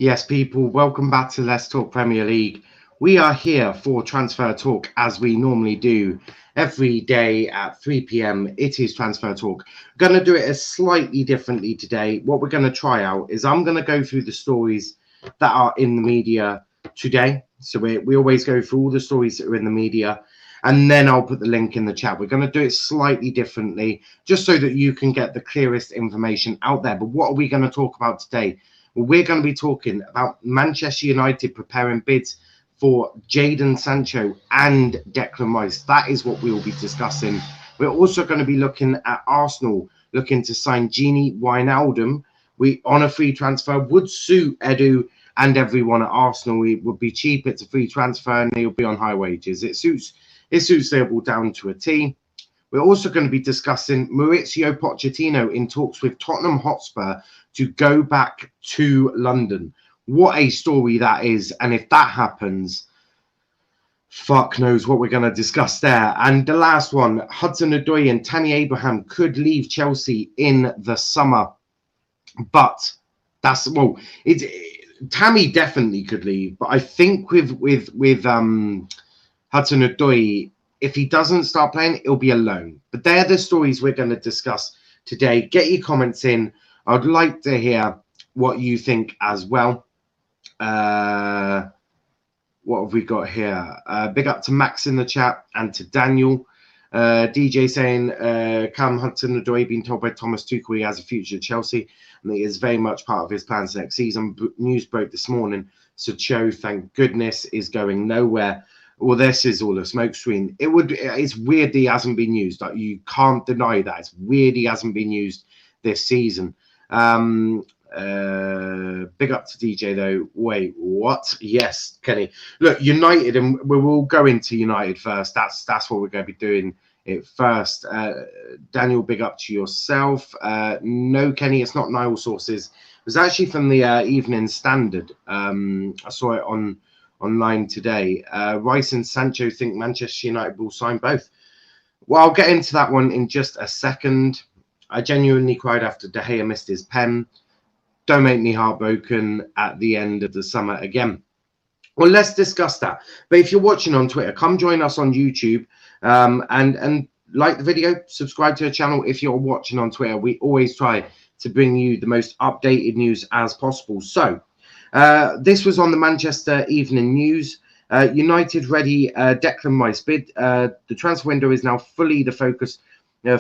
Yes, people, welcome back to Let's Talk Premier League. We are here for Transfer Talk as we normally do every day at 3 p.m. It is Transfer Talk. Going to do it slightly differently today. What we're going to try out is I'm going to go through the stories that are in the media today. So we always go through all the stories that are in the media, and then I'll put the link in the chat. We're going to do it slightly differently just so that you can get the clearest information out there. But what are we going to talk about today? Well, we're going to be talking about Manchester United preparing bids for Jadon Sancho and Declan Rice. That is what we will be discussing. We're also going to be looking at Arsenal looking to sign Gini Wijnaldum. On a free transfer would suit Edu and everyone at Arsenal. It would be cheap. It's a free transfer and he'll be on high wages. It suits Liverpool down to a T. We're also going to be discussing Mauricio Pochettino in talks with Tottenham Hotspur to go back to London. What a story that is. And if that happens, fuck knows what we're going to discuss there. And the last one, Hudson Odoi and Tammy Abraham could leave Chelsea in the summer. But Tammy definitely could leave. But I think with Hudson Odoi, if he doesn't start playing, he'll be alone. But they're the stories we're going to discuss today. Get your comments in. I'd like to hear what you think as well. What have we got here? Big up to Max in the chat and to Daniel. DJ saying, Cam Hudson-Odoi being told by Thomas Tuchel he has a future at Chelsea and he is very much part of his plans next season. News broke this morning. Sancho, thank goodness, is going nowhere. Well, this is all a smokescreen. It's weird that he hasn't been used. Like, you can't deny that. It's weird he hasn't been used this season. Big up to DJ though. Wait, what? Yes, Kenny. Look, United, and we will go into United first. That's what we're going to be doing it first. Daniel, big up to yourself. No, Kenny, it's not Niall sources. It was actually from the Evening Standard. I saw it online today. Rice and Sancho think Manchester United will sign both. Well, I'll get into that one in just a second. I genuinely cried after De Gea missed his pen. Don't make me heartbroken at the end of the summer again. Well, let's discuss that. But if you're watching on Twitter, come join us on YouTube and like the video, subscribe to the channel. If you're watching on Twitter, we always try to bring you the most updated news as possible. So this was on the Manchester Evening News. United ready Declan Rice bid. The transfer window is now fully the focus.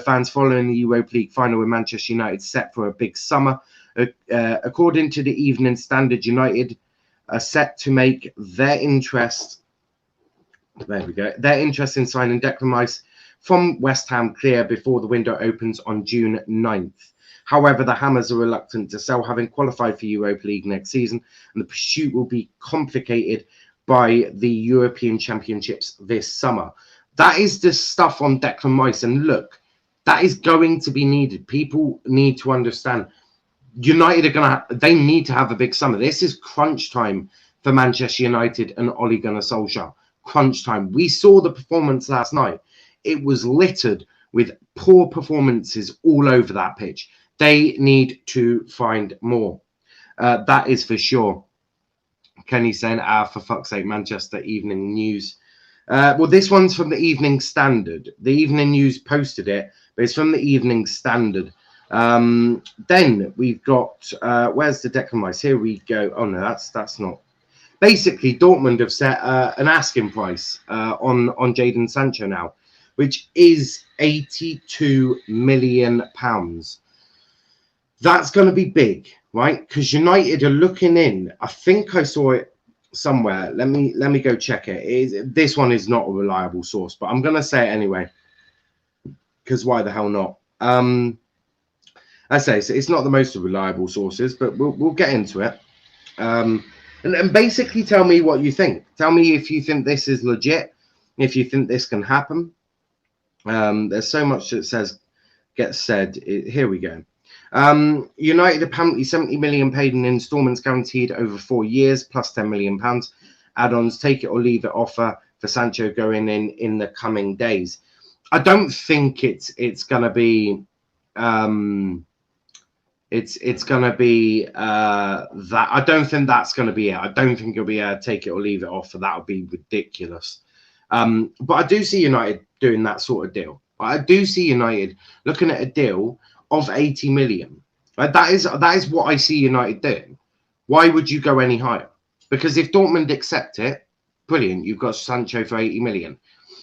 Fans following the Europa League final with Manchester United set for a big summer. According to the Evening Standard, United are set to make their interest. There we go. Their interest in signing Declan Rice from West Ham clear before the window opens on June 9th. However, the Hammers are reluctant to sell, having qualified for Europa League next season, and the pursuit will be complicated by the European Championships this summer. That is the stuff on Declan Rice, and look, that is going to be needed. People need to understand. United are they need to have a big summer. This is crunch time for Manchester United and Ole Gunnar Solskjaer. Crunch time. We saw the performance last night. It was littered with poor performances all over that pitch. They need to find more. That is for sure. Kenny saying, for fuck's sake, Manchester Evening News. Well, this one's from the Evening Standard. The Evening News posted it, but it's from the Evening Standard. Then we've got, where's the Declan Rice? Here we go. Oh, no, that's not. Basically, Dortmund have set an asking price on Jadon Sancho now, which is £82 million. That's going to be big, right? Because United are looking in. I think I saw it somewhere. Let me go check it. This one is not a reliable source, but I'm going to say it anyway. Because why the hell not? I say so it's not the most reliable sources, but we'll get into it. And basically tell me what you think. Tell me if you think this is legit, if you think this can happen. There's so much that gets said. Here we go. United apparently 70 million paid in installments guaranteed over 4 years plus £10 million. Add-ons, take it or leave it offer for Sancho going in the coming days. I don't think it's going to be It's going to be that. I don't think that's going to be it. I don't think he'll be able to take it or leave it off, and that would be ridiculous. But I do see United doing that sort of deal. I do see United looking at a deal of 80 million. That is what I see United doing. Why would you go any higher? Because if Dortmund accept it, brilliant. You've got Sancho for 80 million.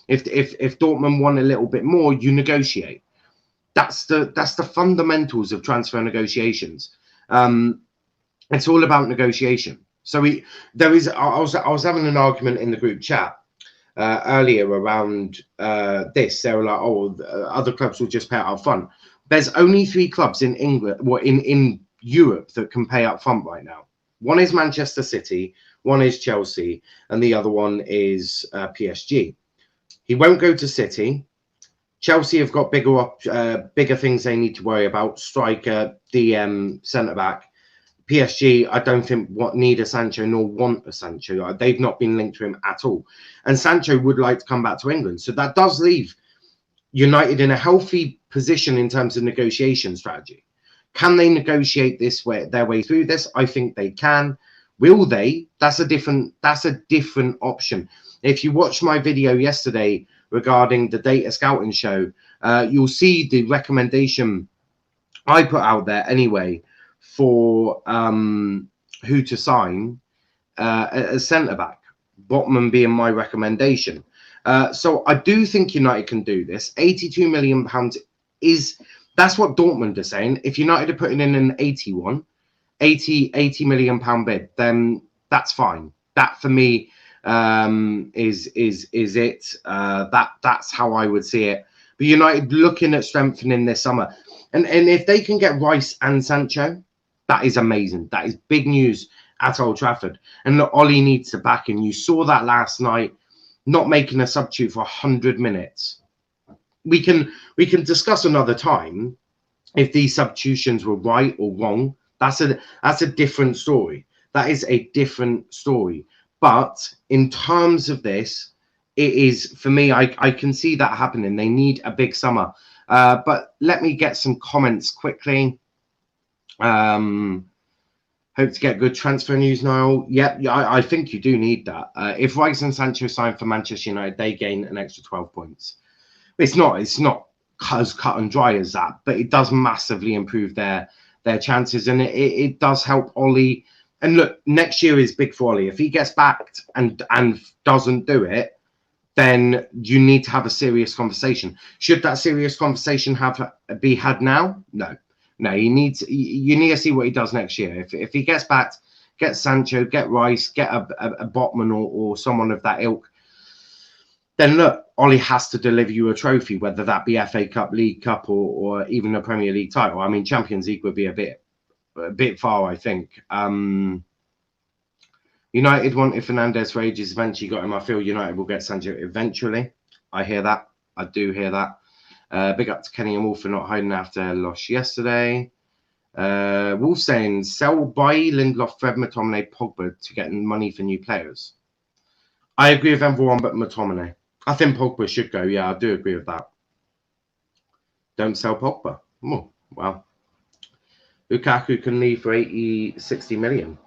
If Dortmund want a little bit more, you negotiate. That's the fundamentals of transfer negotiations. It's all about negotiation. So I was having an argument in the group chat earlier around this. They were like, oh, other clubs will just pay out up front. There's only 3 clubs in England, well, in Europe, that can pay up front right now. One is Manchester City, one is Chelsea, and the other one is PSG. He won't go to City. Chelsea have got bigger things they need to worry about: striker, DM, centre back. PSG, I don't think need a Sancho nor want a Sancho. They've not been linked to him at all. And Sancho would like to come back to England. So that does leave United in a healthy position in terms of negotiation strategy. Can they negotiate their way through this? I think they can. Will they? That's a different option. If you watched my video yesterday regarding the data scouting show, you'll see the recommendation I put out there anyway for who to sign as centre back. Botman being my recommendation. So I do think United can do this. £82 million that's what Dortmund are saying. If United are putting in an 80 million pound bid, then that's fine. That for me is it. That's how I would see it. But United looking at strengthening this summer, and if they can get Rice and Sancho, that is amazing. That is big news at Old Trafford. And look, Ollie needs to back him. You saw that last night, not making a substitute for 100 minutes. We can discuss another time if these substitutions were right or wrong. That's a different story. That is a different story. But in terms of this, it is, for me, I can see that happening. They need a big summer. But let me get some comments quickly. Hope to get good transfer news, Niall. Yep, I think you do need that. If Rice and Sancho sign for Manchester United, they gain an extra 12 points. It's not as cut and dry as that, but it does massively improve their chances, and it does help Ollie. And look, next year is big for Ollie. If he gets backed and doesn't do it, then you need to have a serious conversation. Should that serious conversation be had now? No, you need to see what he does next year. If he gets backed, get Sancho, get Rice, get a Botman or someone of that ilk, then look, Ollie has to deliver you a trophy, whether that be FA Cup, League Cup, or even a Premier League title. I mean, Champions League would be a bit far, I think. United wanted Fernandes for ages. Eventually got him. I feel United will get Sancho eventually. I hear that. I do hear that. Big up to Kenny and Wolf for not hiding after a loss yesterday. Wolf saying, sell, buy Lindelof, Fred, McTominay, Pogba to get money for new players. I agree with everyone but McTominay. I think Pogba should go. Yeah, I do agree with that. Don't sell Pogba. Oh, well. Lukaku can leave for 60 million.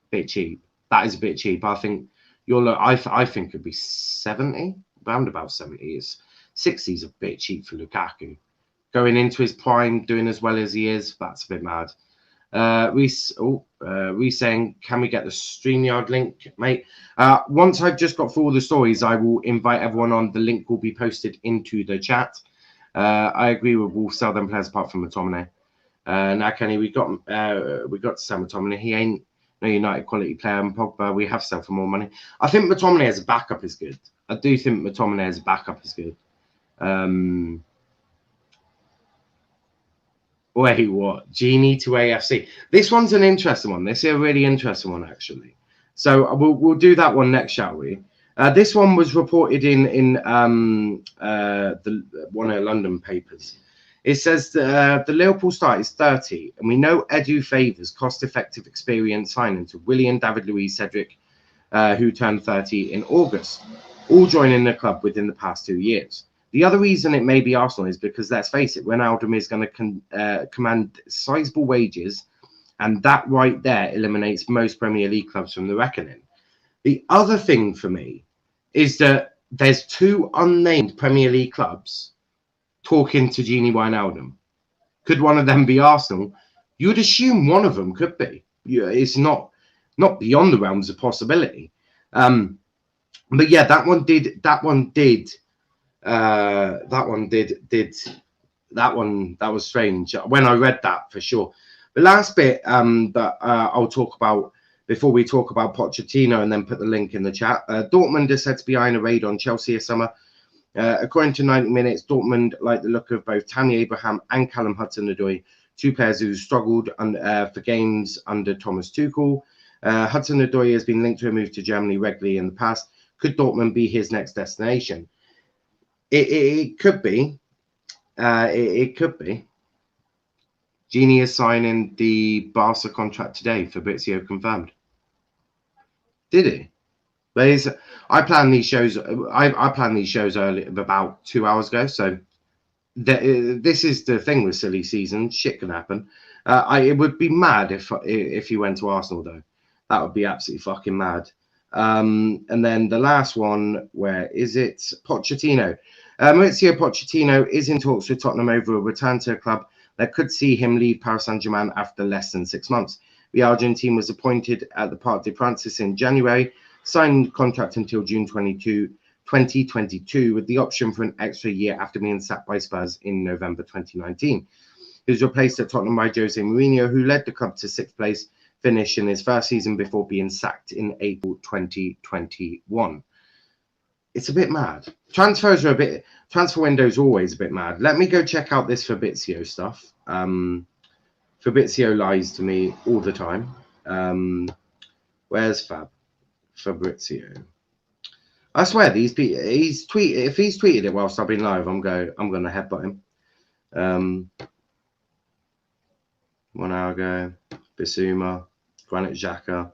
Bit cheap. That is a bit cheap. I think I think it'd be 70, round about 70. 60 is a bit cheap for Lukaku. Going into his prime, doing as well as he is, that's a bit mad. Reese saying, can we get the StreamYard link, mate? Once I've just got through all the stories, I will invite everyone on. The link will be posted into the chat. I agree with Wolf, sell them players apart from McTominay. Now, Kenny, we got to sell McTominay. He ain't no United quality player, and Pogba we have sell for more money. I think McTominay as a backup is good. I do think McTominay as a backup is good. Wait, what? Gini to AFC. This one's an interesting one. This is a really interesting one, actually. So we'll do that one next, shall we? This one was reported in one of the London papers. It says the Liverpool star is 30, and we know Edu favours cost-effective experience signing to William, David Luiz, Cedric, who turned 30 in August, all joining the club within the past 2 years. The other reason it may be Arsenal is because, let's face it, Wijnaldum is going to command sizable wages, and that right there eliminates most Premier League clubs from the reckoning. The other thing for me is that there's 2 unnamed Premier League clubs talking to Gini Wijnaldum. Could one of them be Arsenal? You would assume one of them could be. It's not beyond the realms of possibility. But yeah, that one was strange when I read that, for sure. The last bit that I'll talk about before we talk about Pochettino and then put the link in the chat. Dortmund is said to be eyeing a raid on Chelsea this summer. According to 90 Minutes, Dortmund like the look of both Tammy Abraham and Callum Hudson-Odoi, 2 players who struggled for games under Thomas Tuchel. Hudson-Odoi has been linked to a move to Germany regularly in the past. Could Dortmund be his next destination? It could be. It could be. Gini is signing the Barca contract today. Fabrizio confirmed. Did he? But I planned these shows. I planned these shows early, about 2 hours ago. So this is the thing with silly season. Shit can happen. It would be mad if he went to Arsenal, though. That would be absolutely fucking mad. And then the last one, where is it? Pochettino. Maurizio Pochettino is in talks with Tottenham over a return to a club that could see him leave Paris Saint-Germain after less than 6 months. The Argentine was appointed at the Parc des Princes in January, signed contract until June 2022, with the option for an extra year after being sacked by Spurs in November 2019. He was replaced at Tottenham by Jose Mourinho, who led the club to 6th place finish in his first season before being sacked in April 2021. It's a bit mad. Transfer windows always a bit mad. Let me go check out this Fabrizio stuff. Fabrizio lies to me all the time. Where's Fabrizio? I swear if he's tweeted it whilst I've been live, I'm gonna headbutt him. 1 hour ago, Bissouma, Granit Xhaka.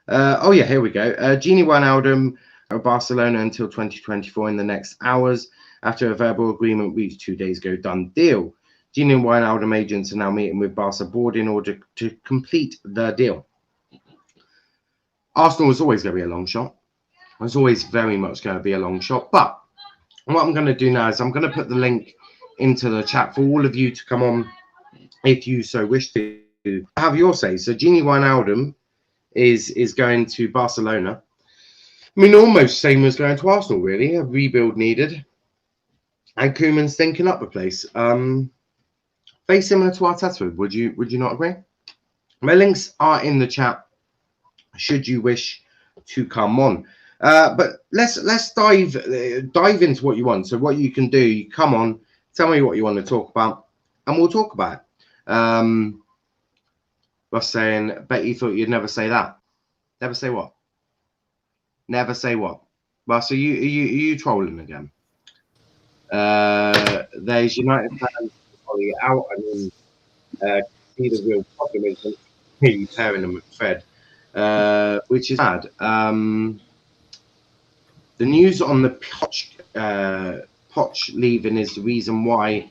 Oh yeah, here we go. Gini Wijnaldum of Barcelona until 2024 in the next hours after a verbal agreement reached 2 days ago. Done deal. Gini and Wijnaldum agents are now meeting with Barca board in order to complete the deal. Arsenal was always going to be a long shot. It was always very much going to be a long shot. But what I'm going to do now is I'm going to put the link into the chat for all of you to come on if you so wish to have your say. So Gini Wijnaldum is going to Barcelona. I mean, almost same as going to Arsenal, really. A rebuild needed. And Koeman's thinking up the place. Very similar to Arteta. Would you not agree? My links are in the chat, should you wish to come on. But let's dive into what you want. So what you can do, you come on, tell me what you want to talk about, and we'll talk about it. Ross saying, bet you thought you'd never say that. Never say what? Never say what? Well, so you trolling again? There's United fans out. I mean, see the real problem is really pairing them with Fred, which is bad. The news on the Poch leaving is the reason why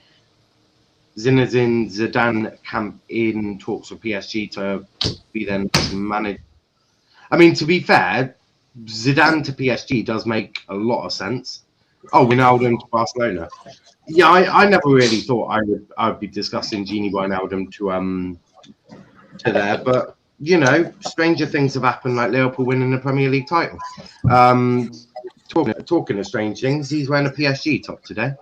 Zinedine Zidane can in talks with PSG to be then managed. I mean, to be fair, Zidane to PSG does make a lot of sense. Oh, Wijnaldum to Barcelona. Yeah, I never really thought I'd be discussing Gini Wijnaldum to there, but you know, stranger things have happened, like Liverpool winning the Premier League title. Talking of strange things, he's wearing a PSG top today.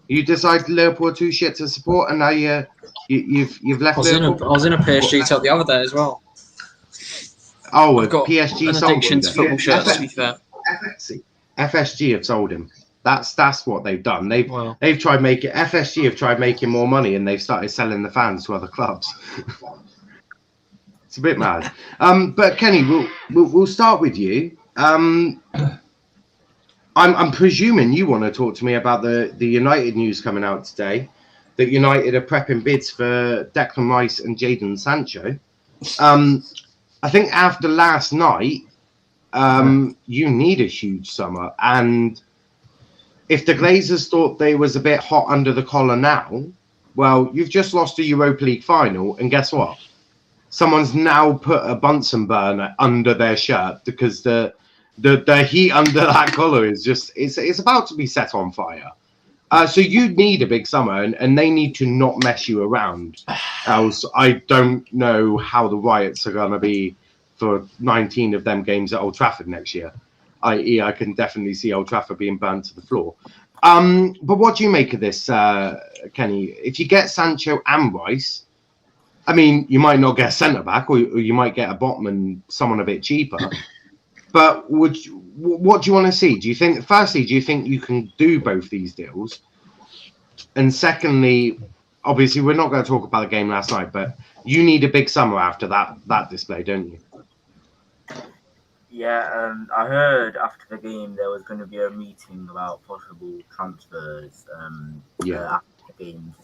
You decided Liverpool are too shit to support, and now you've left. I was in a PSG top the other day as well. Oh, I've got PSG an sold addiction to football shirts. To be fair, FSG have sold him. That's what they've done. They've tried making FSG have tried making more money, and they've started selling the fans to other clubs. It's a bit mad. But Kenny, we'll start with you. I'm presuming you want to talk to me about the United news coming out today, that United are prepping bids for Declan Rice and Jadon Sancho. I think after last night, you need a huge summer, and if the Glazers thought they was a bit hot under the collar now, well, you've just lost a Europa League final, and guess what? Someone's now put a Bunsen burner under their shirt because the heat under that collar is just it's about to be set on fire. So you need a big summer, and they need to not mess you around. Else, I don't know how the riots are going to be for 19 of them games at Old Trafford next year. I.e., I can definitely see Old Trafford being burnt to the floor. But what do you make of this, Kenny? If you get Sancho and Rice, I mean, you might not get a centre-back, or you might get a bottom someone a bit cheaper. But what do you want to see? Do you think, firstly, do you think you can do both these deals? And secondly, obviously, we're not going to talk about the game last night, but you need a big summer after that display, don't you? Yeah, I heard after the game there was going to be a meeting about possible transfers after the games,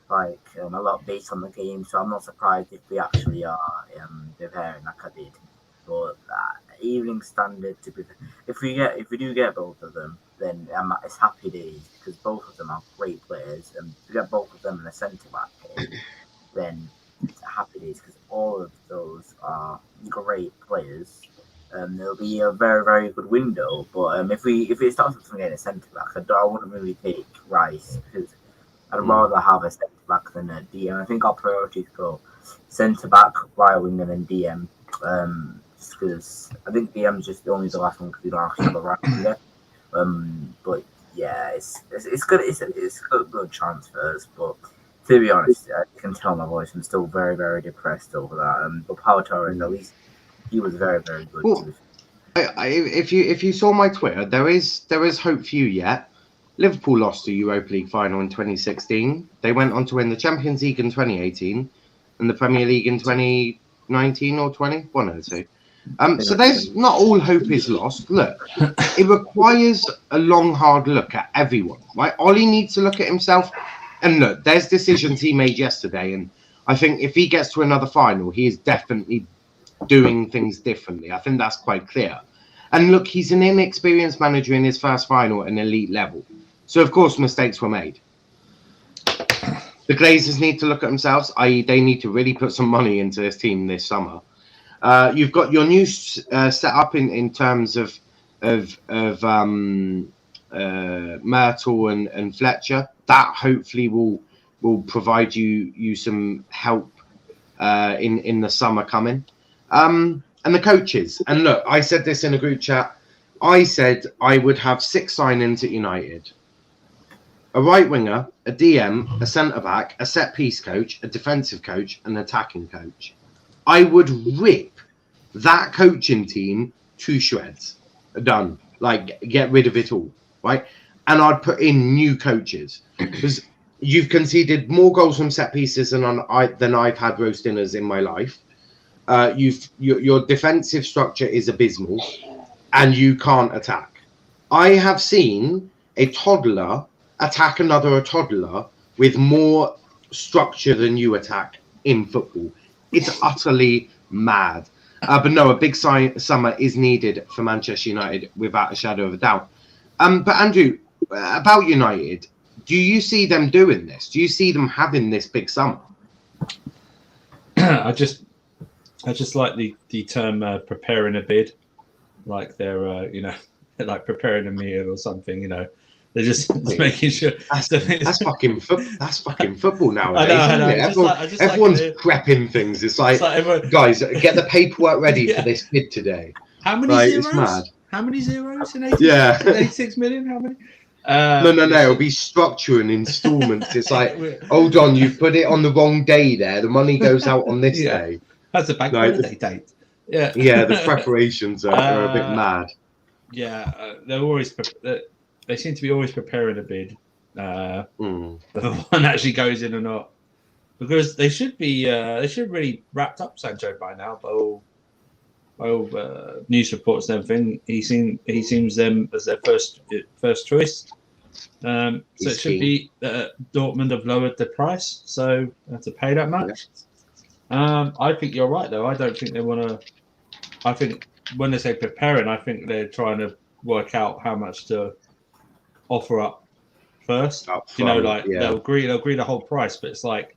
like a lot based on the game. So I'm not surprised if we actually are preparing like I did. But Evening Standard, if we do get both of them, then it's happy days because both of them are great players, and if we get both of them in a centre back game, then it's happy days because all of those are great players. There'll be a very, very good window. But if it starts with getting a centre back, I wouldn't really take Rice because I'd rather have a centre back than a DM. I think our priorities go centre back, right winger, than DM. Just because I think DM's just the last one because we don't actually have a right winger. But yeah, it's good. It's good transfers, but to be honest, you can tell my voice. I'm still very, very depressed over that. But Pau Torres, at least. He was very, very good. Well, if you saw my Twitter, there is hope for you yet. Liverpool lost the Europa League final in 2016. They went on to win the Champions League in 2018 and the Premier League in 2019 or 20, one of the two. So there's not all hope is lost. Look, it requires a long, hard look at everyone. Right? Ollie needs to look at himself. And look, there's decisions he made yesterday, and I think if he gets to another final, he is definitely doing things differently. I think that's quite clear. And look, he's an inexperienced manager in his first final at an elite level. So, of course, mistakes were made. The Glazers need to look at themselves, i.e. they need to really put some money into this team this summer. You've got your new set up in terms of Myrtle and Fletcher. That hopefully will provide you some help in the summer coming. And the coaches. And look, I said this in a group chat. I said I would have 6 signings at United. A right winger, a DM, a centre-back, a set-piece coach, a defensive coach, an attacking coach. I would rip that coaching team to shreds. Done. Like, get rid of it all, right? And I'd put in new coaches. Because you've conceded more goals from set-pieces than I've had roast dinners in my life. Your defensive structure is abysmal, and you can't attack. I have seen a toddler attack another toddler with more structure than you attack in football. It's utterly mad. But no, a big summer is needed for Manchester United without a shadow of a doubt. But Andrew, about United, do you see them doing this? Do you see them having this big summer? I just like the term preparing a bid, like they're like preparing a meal or something. They're just making sure. That's fucking football nowadays. Everyone's prepping things. It's like guys, get the paperwork ready for this bid today. How many zeros? It's mad. How many zeros in 86 million? How many? No. It'll be structure and installments. It's like, hold on, you've put it on the wrong day there. The money goes out on this day. That's a bank holiday date. Yeah. Yeah, the preparations are a bit mad. Yeah, they're always. They seem to be always preparing a bid. Whether one actually goes in or not, because they should be. They should really wrapped up Sancho by now. By all news reports and everything, he seems them as their first choice. So it should be Dortmund have lowered the price, so they have to pay that much. I think you're right, though. I don't think they want to. I think when they say preparing, I think they're trying to work out how much to offer up first. They'll agree the whole price, but it's like,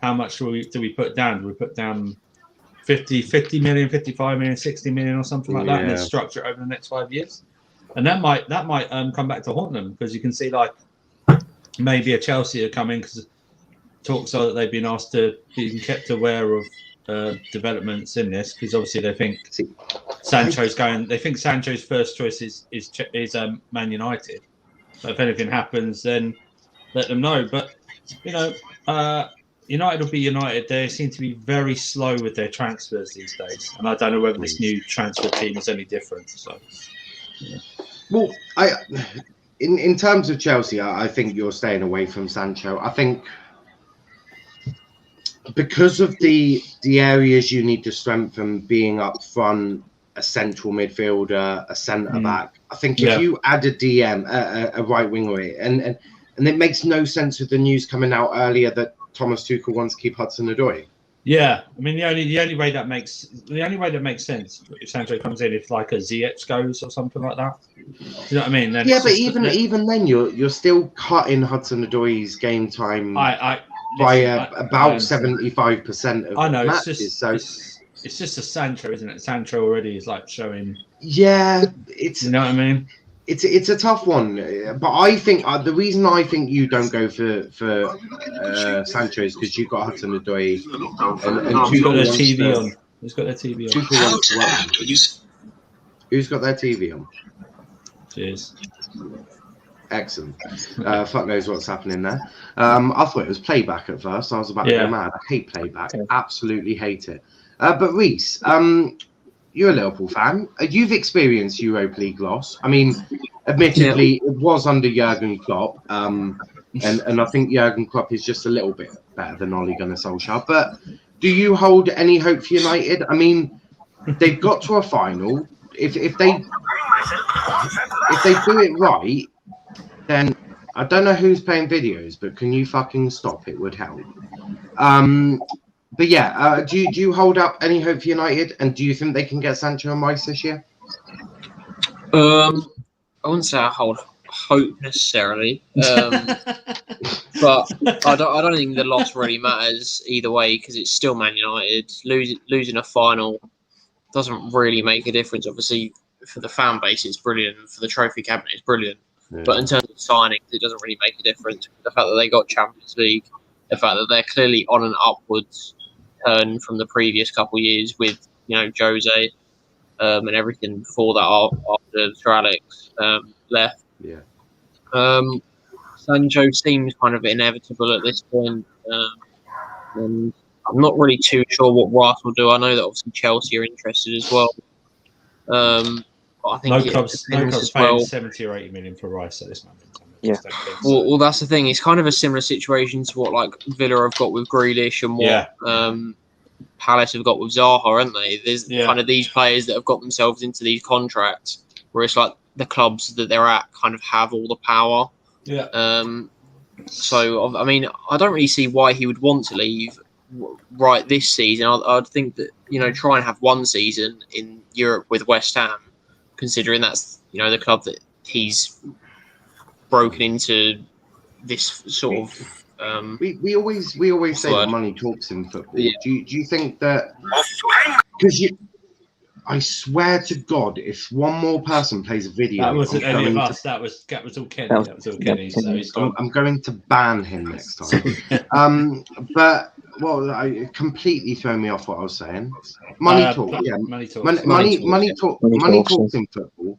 how much do we put down? Do we put down 50 million, 55 million, 60 million or something like that, and then structure it over the next 5 years? And that might come back to haunt them, because you can see like maybe a Chelsea are coming, because talks are that they've been asked to be kept aware of developments in this, because obviously they think Sancho's going. They think Sancho's first choice is Man United. So if anything happens, then let them know. But United will be United. They seem to be very slow with their transfers these days, and I don't know whether this new transfer team is any different. So, well, in terms of Chelsea, I think you're staying away from Sancho. I think because of the areas you need to strengthen, being up front, a central midfielder, a centre back. I think if you add a DM, a right winger, and it makes no sense with the news coming out earlier that Thomas Tuchel wants to keep Hudson Odoi. Yeah, I mean the only way that makes sense if Sancho comes in, if like a Ziyech goes or something like that. Do you know what I mean? Then but even then you're still cutting Hudson Odoi's game time by about 75% of matches. It's just a Sancho, isn't it? Sancho already is like showing. Yeah, it's. You know what I mean? It's a tough one, but I think the reason I think you don't go for Sancho is because you've got Hudson Odoi and Who's got their TV on? Who's got their TV on? Who's got their TV on? Cheers. Excellent. Fuck knows what's happening there. I thought it was playback at first. I was about to go mad. I hate playback. Absolutely hate it. But Reese, you're a Liverpool fan. You've experienced Europa League loss. I mean, admittedly, it was under Jurgen Klopp. And I think Jurgen Klopp is just a little bit better than Ole Gunnar Solskjaer. But do you hold any hope for United? I mean, they've got to a final. If they do it right, then I don't know who's playing videos, but can you fucking stop? It would help. But yeah, do you hold up any hope for United? And do you think they can get Sancho and Rice this year? I wouldn't say I hold hope necessarily, but I don't think the loss really matters either way, because it's still Man United. Losing a final doesn't really make a difference. Obviously, for the fan base, it's brilliant. For the trophy cabinet, it's brilliant. Yeah. But in terms of signings, it doesn't really make a difference. The fact that they got Champions League, the fact that they're clearly on an upwards turn from the previous couple of years with Jose and everything before that after Sir Alex left. Yeah. Sancho seems kind of inevitable at this point, and I'm not really too sure what Rice will do. I know that obviously Chelsea are interested as well. But I think no clubs paying 70 or 80 million for Rice at this moment. Yeah. Well, that's the thing. It's kind of a similar situation to what like Villa have got with Grealish and what Palace have got with Zaha, aren't they? There's kind of these players that have got themselves into these contracts where it's like the clubs that they're at kind of have all the power. Yeah. So I mean, I don't really see why he would want to leave right this season. I'd think that try and have one season in Europe with West Ham, considering that's the club that he's broken into this sort of. We always say that money talks in football. Yeah. Do you think that? Because I swear to God, if one more person plays a video, that wasn't any of us. That was all Kenny. That was all Kenny. So I'm going to ban him next time. But I completely throw me off what I was saying. Money talk. Money talks. Money talks in football.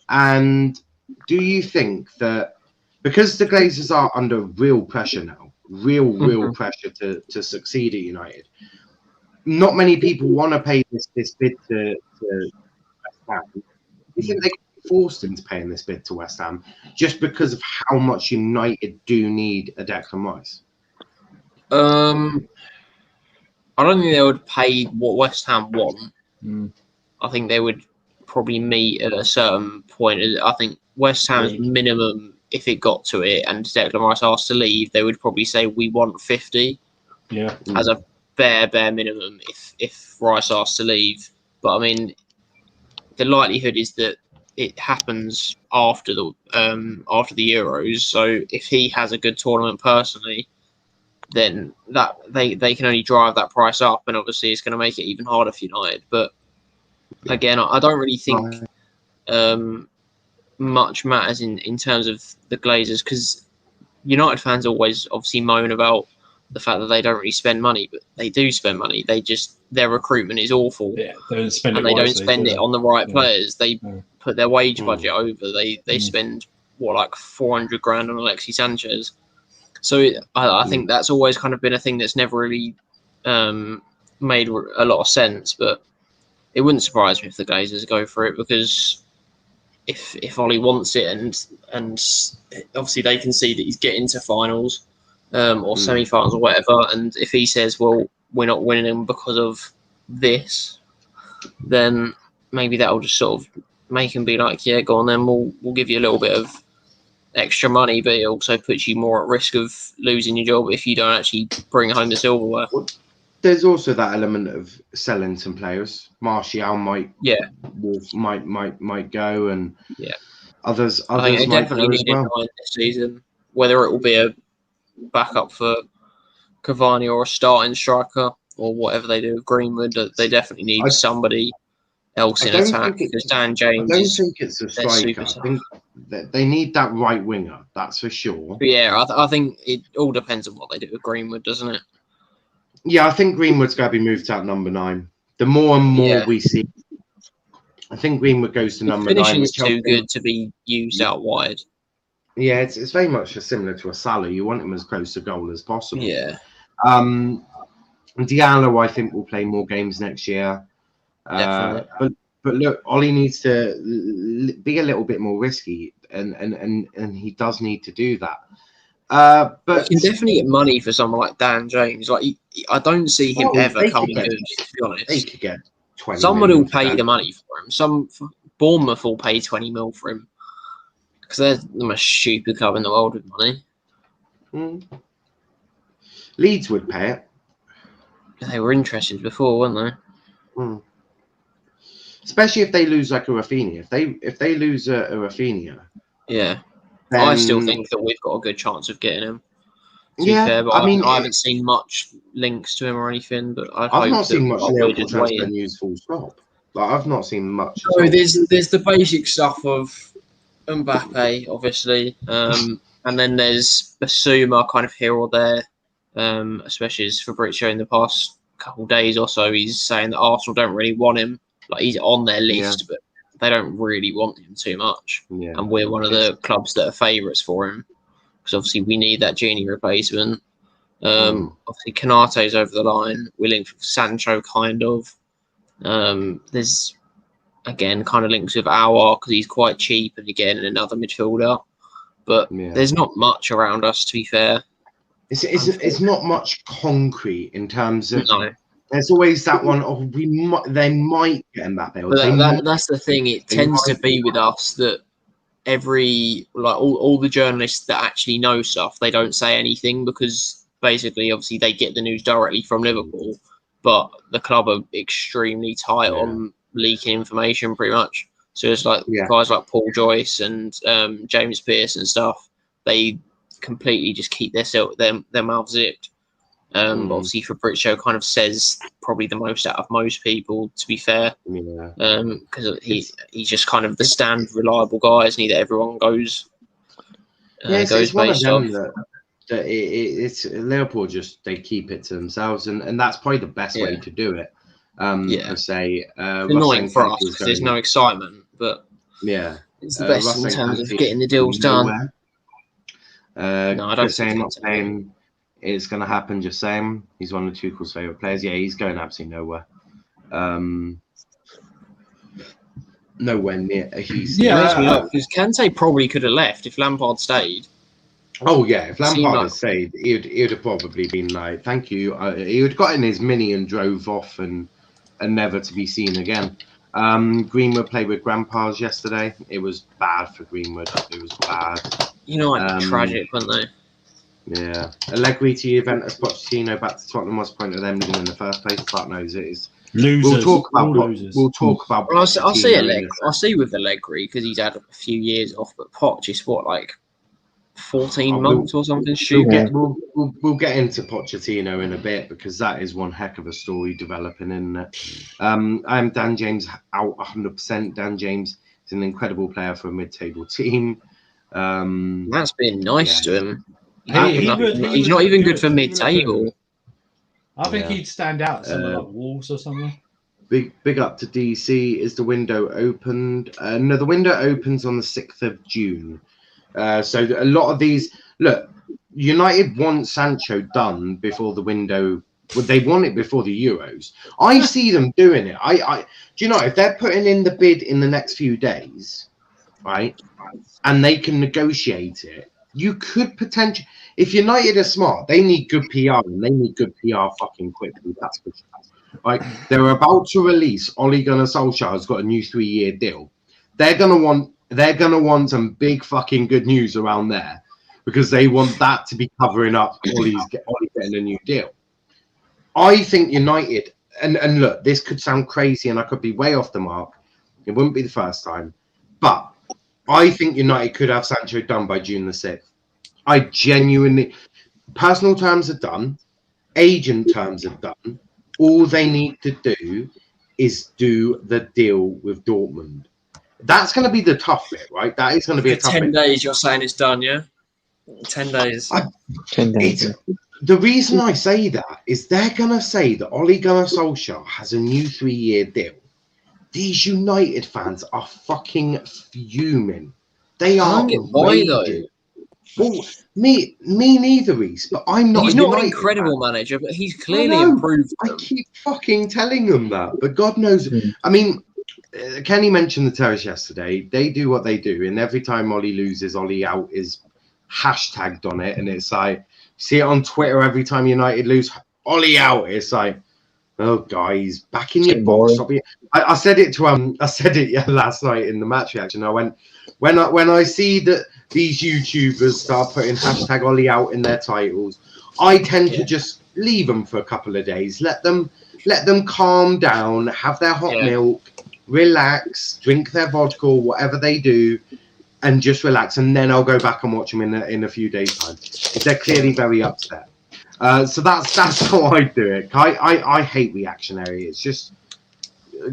And do you think that because the Glazers are under real pressure now, real pressure to succeed at United, not many people want to pay this bid to West Ham. Do you think they can be forced into paying this bid to West Ham just because of how much United do need a Declan Rice? I don't think they would pay what West Ham want. I think they would probably meet at a certain point. I think West Ham's minimum, if it got to it and Declan Rice asked to leave, they would probably say we want 50. Yeah. As a bare minimum if Rice asked to leave. But I mean, the likelihood is that it happens after the Euros. So if he has a good tournament personally, then that they can only drive that price up, and obviously it's going to make it even harder for United. But again, I don't really think much matters in terms of the Glazers, because United fans always obviously moan about the fact that they don't really spend money, but they do spend money. Their recruitment is awful. Yeah, they don't spend and it they wisely, don't spend it on the right players. They put their wage budget over. They spend like 400 grand on Alexis Sanchez. So I think that's always kind of been a thing that's never really made a lot of sense. But it wouldn't surprise me if the Glazers go for it, because if Ollie wants it, and obviously they can see that he's getting to finals or semi-finals or whatever, and if he says, well, we're not winning them because of this, then maybe that'll just sort of make him be like, yeah, go on then, we'll give you a little bit of extra money, but it also puts you more at risk of losing your job if you don't actually bring home the silverware. There's also that element of selling some players. Martial might go, and others I think they might definitely go as need well. a 9 this season, whether it will be a backup for Cavani or a starting striker or whatever they do with Greenwood. They definitely need somebody else in attack, because Dan James I don't think it's a striker. superstar. I think that they need that right winger, that's for sure. But yeah, I think it all depends on what they do with Greenwood, doesn't it? Yeah, I think Greenwood's got to be moved out number 9. The more and more we see, I think Greenwood goes to number 9. Finishing is too good to be used out wide. Yeah, it's very much similar to a Salah. You want him as close to goal as possible. Yeah. Diallo, I think, will play more games next year. But look, Ollie needs to be a little bit more risky, and he does need to do that. But you can definitely get money for someone like Dan James. Like I don't see him ever coming good, to be honest. They could get 20 Somebody million will pay the money for him. Bournemouth will pay 20 mil for him, because they're the most stupid club in the world with money. Leeds would pay it. They were interested before, weren't they? Especially if they lose like a Rafinha. If they lose a Rafinha, yeah. I still think that we've got a good chance of getting him. To be fair, but I haven't seen much links to him or anything. But I've not seen much Liverpool transfer news. Full stop. Like I've not seen much. So there's the basic stuff of Mbappe, obviously, and then there's Basuma kind of here or there. Especially as Fabrizio in the past couple of days or so, he's saying that Arsenal don't really want him. Like he's on their list, but they don't really want him too much. Yeah. And we're one of the clubs that are favourites for him, because obviously we need that Gini replacement. Obviously Konate's over the line. We're linked with Sancho, kind of. There's again kind of links with Aouar because he's quite cheap, and again another midfielder. But there's not much around us, to be fair. It's not much concrete in terms of. No. There's always that one. Oh, they might get Mbappe. That's the thing. It tends to be with us that all the journalists that actually know stuff, they don't say anything, because basically, obviously, they get the news directly from Liverpool, but the club are extremely tight on leaking information, pretty much. So it's like guys like Paul Joyce and James Pearce and stuff. They completely just keep their mouths zipped. Obviously Fabrizio kind of says probably the most out of most people, to be fair, because he's just kind of the standard reliable guy, isn't he, that everyone goes it's one of them that it's Liverpool, just they keep it to themselves, and that's probably the best way to do it. I say annoying for us because there's no excitement, but it's the best in terms of getting the deals done. No, I don't say not saying it's going to happen. Just saying he's one of Tuchel's favourite players. Yeah, he's going absolutely nowhere. Nowhere near. Because Kante probably could have left if Lampard stayed. Oh yeah, if Lampard had stayed, he would have probably been like, "Thank you." He would have got in his mini and drove off and never to be seen again. Greenwood played with Grandpas yesterday. It was bad for Greenwood. It was bad. Tragic, weren't they? Yeah. Allegri to Juventus, Pochettino back to Tottenham. What's the point of them leaving in the first place? Fuck knows. It is. Losers. We'll talk about losers. We'll talk about. Well, I'll see Pochettino in a I'll see with Allegri because he's had a few years off, but Poch is what, like 14 months or something stupid. We'll get into Pochettino in a bit because that is one heck of a story developing, isn't it? I'm Dan James out 100%. Dan James is an incredible player for a mid-table team. That's been nice to him. He's not even good for mid-table. I think he'd stand out somewhere like Wolves or somewhere. Big up to DC. Is the window opened? No, the window opens on the 6th of June. So a lot of these, look, United want Sancho done before the window. Well, they want it before the Euros. I see them doing it. Do you know, if they're putting in the bid in the next few days, right, and they can negotiate it, you could potentially. If United are smart, they need good PR, and they need good PR fucking quickly. That's for sure. Like, they're about to release Ole Gunnar Solskjaer has got a new 3-year deal. They're gonna want some big fucking good news around there because they want that to be covering up Ole getting a new deal. I think United, and look, this could sound crazy, and I could be way off the mark. It wouldn't be the first time, but I think United could have Sancho done by June the 6th. I genuinely, personal terms are done, agent terms are done. All they need to do is do the deal with Dortmund. That's going to be the tough bit, right? That is going to be a tough 10 bit. days, you're saying it's done, yeah? 10 days. 10 days. The reason I say that is they're going to say that Ole Gunnar Solskjaer has a new 3-year deal. These United fans are fucking fuming. They are. Why though? Well, me neither, Reese. But I'm not. He's a not United an incredible fan. manager, but he's clearly improved. I keep fucking telling them that, but God knows. I mean, Kenny mentioned the Terrace yesterday. They do what they do, and every time Ollie loses, Ollie out is hashtagged on it, and it's like see it on Twitter every time United lose. Ollie out. It's like, oh guys, back in your box. I said it to last night in the match reaction. I went when I see that these YouTubers start putting hashtag Ollie out in their titles, I tend to just leave them for a couple of days. Let them calm down, have their hot milk, relax, drink their vodka, or whatever they do, and just relax. And then I'll go back and watch them in a few days' time. If they're clearly very upset. So that's how I do it. I hate reactionary. It's just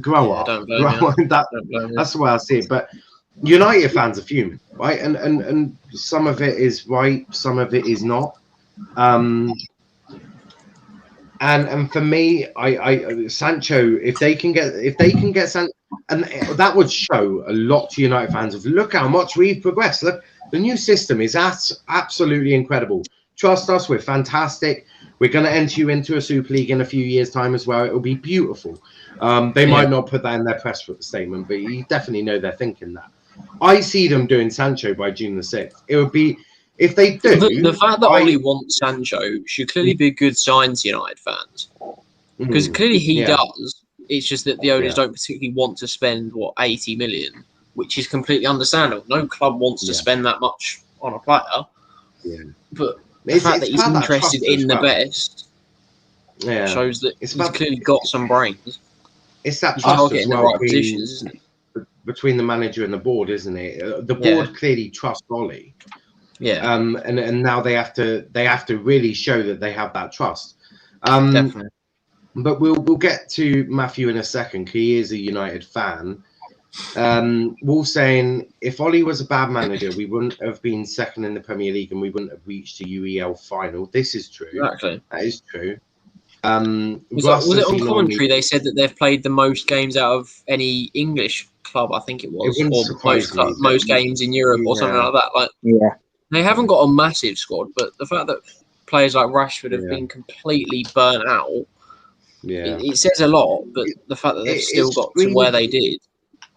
grow up. That's the way I see it. But United fans are fuming, right? And some of it is right, some of it is not. And for me, I Sancho, if they can get Sancho, and that would show a lot to United fans of look how much we've progressed. Look, the new system is absolutely incredible. Trust us, we're fantastic. We're going to enter you into a Super League in a few years' time as well. It will be beautiful. They might not put that in their press statement, but you definitely know they're thinking that. I see them doing Sancho by June the 6th. It would be, if they do... The fact that Ollie wants Sancho should clearly be a good sign to United fans. Because clearly he does. It's just that the owners don't particularly want to spend, 80 million, which is completely understandable. No club wants to spend that much on a player. Yeah. But the fact that he's interested in the best shows that he's clearly got some brains. It's that trust in the right positions, isn't it? Between the manager and the board, isn't it? The board clearly trusts Ollie. Yeah. And now they have to really show that they have that trust. Definitely. But we'll get to Matthew in a second. He is a United fan. Wolf saying if Ollie was a bad manager, we wouldn't have been second in the Premier League and we wouldn't have reached a UEL final. This is true. Exactly. That is true. Was it on commentary they said that they've played the most games out of any English club, I think it was, or most games in Europe or something like that. They haven't got a massive squad, but the fact that players like Rashford have been completely burnt out, it says a lot. But the fact that they've still got to where they did.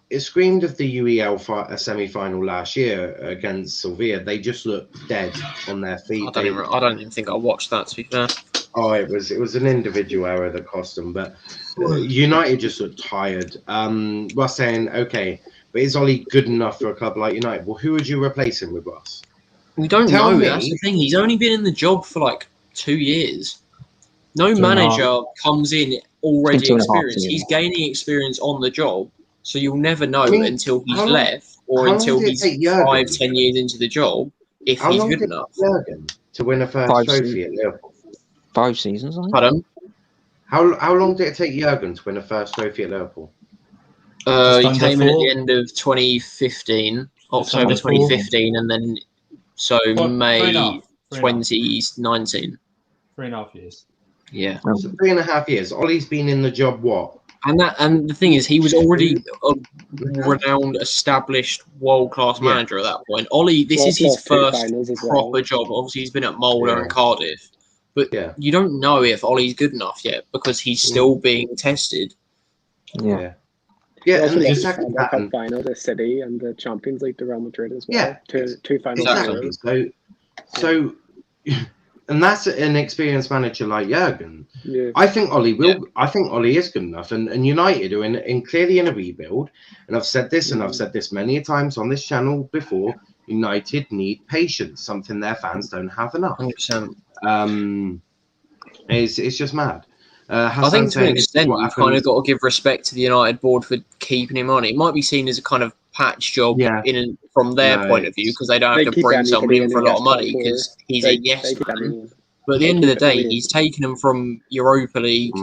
It screamed of the UEL semi-final last year against Sevilla. They just looked dead on their feet. I don't even think I watched that, to be fair. Oh, it was an individual error that cost them, but United just looked tired. Russ saying, okay, but is Ollie good enough for a club like United? Well, who would you replace him with, Russ? We don't know. That's the thing. He's only been in the job for 2 years. No manager comes in already Two and a half experienced. seasons. He's gaining experience on the job, so you'll never know I mean, until he's how long- left or how long until did it he's take Jurgen? 5-10 years into the job if How he's long good did enough. Jurgen to win a first 5 trophy at Liverpool? 5 seasons, I think. Pardon? How long did it take Jurgen to win a first trophy at Liverpool? He under came in at 4. the end of 2015, October under 4. 2015, and then so Well, May 3.5. 2019. 3.5 years. Yeah, Oh. So 3.5 years. Ollie's been in the job what? and the thing is, he was already a renowned, established, world-class Yeah. manager at that point. Ollie, this Well, is his lost 2 first finals as proper well. job. Obviously, he's been at Mulder Yeah. and Cardiff, but Yeah. you don't know if Ollie's good enough yet because he's still being tested. Yeah. Yeah, They also and lost exactly the that. cup final to City and the Champions League to Real Madrid as well. Yeah. Two finals. in a Exactly. row. So, and that's an experienced manager like Jurgen. Yeah. I think Ollie will. I think Ollie is good enough, and United are in clearly in a rebuild. And I've said this, and I've said this many times on this channel before. United need patience, something their fans don't have enough. 100%. It's just mad. I think to an extent, you've kind of got to give respect to the United board for keeping him on. It might be seen as a kind of patch job from their point of view because they don't have to bring somebody in for a lot of money because he's a yes man. But at the end of the day, he's taken them from Europa League,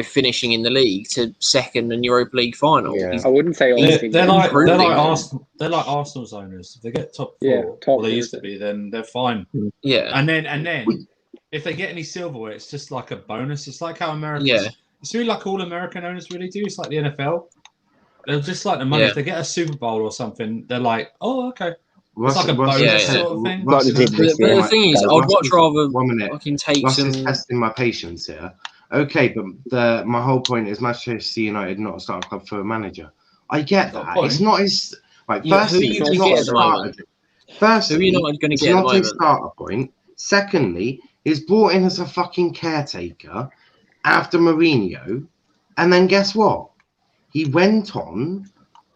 finishing in the league to second and Europa League final. Yeah. I wouldn't say all They're like improving. Arsenal. They're like Arsenal's owners. If they get top 4, top or they four, used to be, then they're fine. Yeah. And then if they get any silverware, it's just like a bonus. It's like how Americans. Yeah. It's really like all American owners really do. It's like the NFL. They're just like the money. Yeah. If they get a Super Bowl or something, they're like, oh, okay. Russ, It's like a Russ bonus is- sort of thing. Russ Like they is- did this But year. the thing is, I'd Russ much is- rather 1 minute. fucking take Russ is some. testing my patience here. Okay, but my whole point is Manchester United not a starting club for a manager. I get that. It's not his like. Yeah, Firstly, who are you it's gonna not get a at the moment? starter. Firstly, Who are you not going to it's get at the not a moment? starter point. Secondly, he's brought in as a fucking caretaker after Mourinho, and then guess what? He went on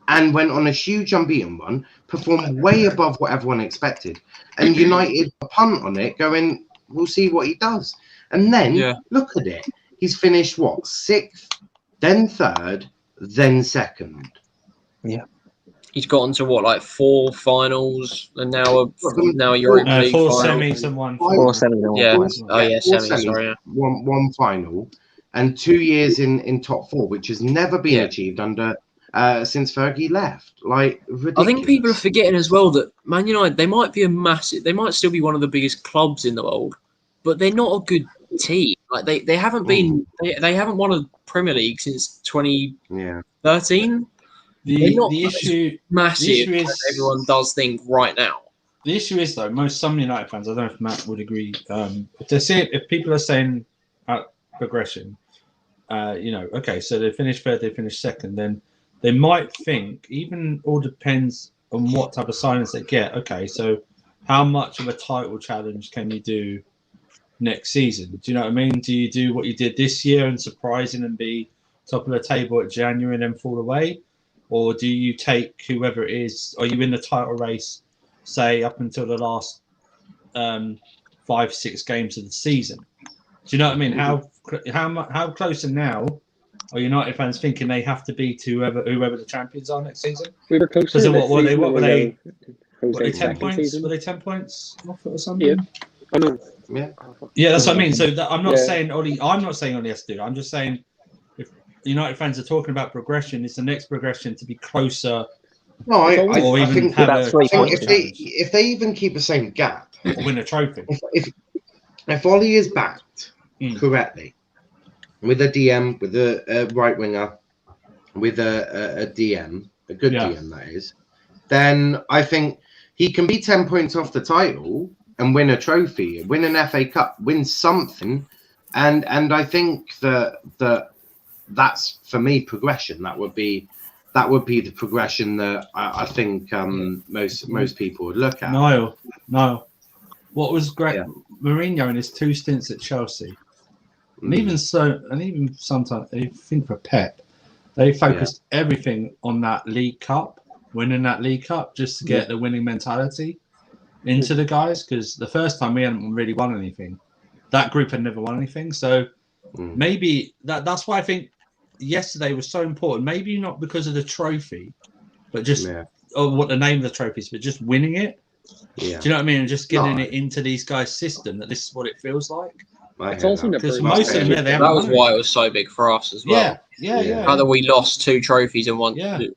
a huge unbeaten run, performed way above what everyone expected, and United punt on it, going, "We'll see what he does." And then look at it. He's finished what, 6th, then 3rd, then 2nd. He's gotten to what, like 4 finals, and now a Europa League 4 final. semis and 1 4 semis and 1 Yeah. final. Oh yeah, 4 semis. Sorry. Yeah. one final, and 2 years in top 4, which has never been achieved under since Fergie left. Like, ridiculous. I think people are forgetting as well that Man United, they might still be one of the biggest clubs in the world, but they're not a good team. Like they haven't been, they haven't won a Premier League since 2013. The issue Massive. the issue is- as everyone does think right now. The issue is though, some United fans, I don't know if Matt would agree. If people are saying progression, okay, so they finished 3rd, they finished 2nd, then they might think, even all depends on what type of signings they get. Okay, so how much of a title challenge can you do next season? Do you know what I mean? Do you do what you did this year and surprising and be top of the table at January and then fall away? Or do you take whoever it is? Are you in the title race, say, up until the last 5-6 games of the season? Do you know what I mean? How close are now are United fans thinking they have to be to whoever the champions are next season? We were closer. Because what were they? Were they Jose's 10 second points? season. Were they 10 points off it or something? Yeah. Oh no. Yeah. Yeah, that's what I mean. So I'm not Yeah. saying Ollie. I'm not saying Ollie has to do it. I'm just saying if United fans are talking about progression, it's the next progression to be closer. No, I Or even think, have That's a right. I title think challenge if they even keep the same gap, or win a trophy. if Ollie is backed Mm. correctly with a DM, with a right winger, with a DM, a good DM that is, then I think he can be 10 points off the title and win a trophy, win an FA Cup, win something, and I think that's for me progression. That would be the progression that I think most people would look at. Niall, what was great? Yeah. Mourinho in his 2 stints at Chelsea, and even sometimes I think for Pep, they focused everything on that League Cup, winning that League Cup, just to get the winning mentality into the guys. Because the first time we hadn't really won anything, that group had never won anything. So maybe that's why I think yesterday was so important. Maybe not because of the trophy, but just or what the name of the trophy is, but just winning it. Yeah. Do you know what I mean? And just getting it into these guys' system that this is what it feels like. It's also because most of them, that was why it was so big for us as well. Yeah. How that we lost 2 trophies in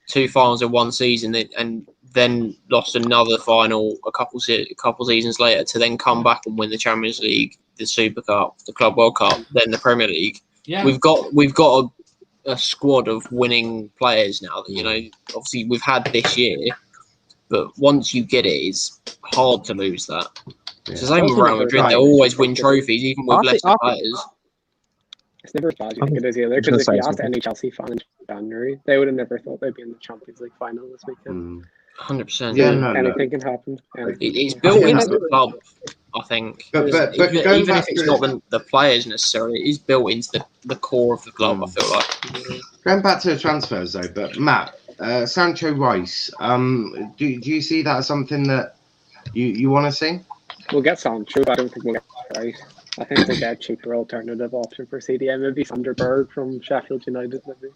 two finals in one season, and then lost another final a couple seasons later to then come back and win the Champions League, the Super Cup, the Club World Cup, then the Premier League. Yeah. We've got a squad of winning players now that, you know, obviously we've had this year, but once you get it, it's hard to lose that. It's the same with Real Madrid. They always win trophies, even with lesser players. It's never as bad as you think it is either, because if you asked any Chelsea fan in January, they would have never thought they'd be in the Champions League final this weekend. 100%. Yeah, anything can happen. It's built into the club, I think. But even if it's not the players necessarily, it is built into the core of the club, I feel like. Going back to the transfers, though, but Matt, Sancho Rice, do you see that as something that you want to see? We'll get Sancho, but I don't think we'll get Rice. I think we'll get a cheaper alternative option for CDM. Maybe Sanderberg from Sheffield United. Maybe.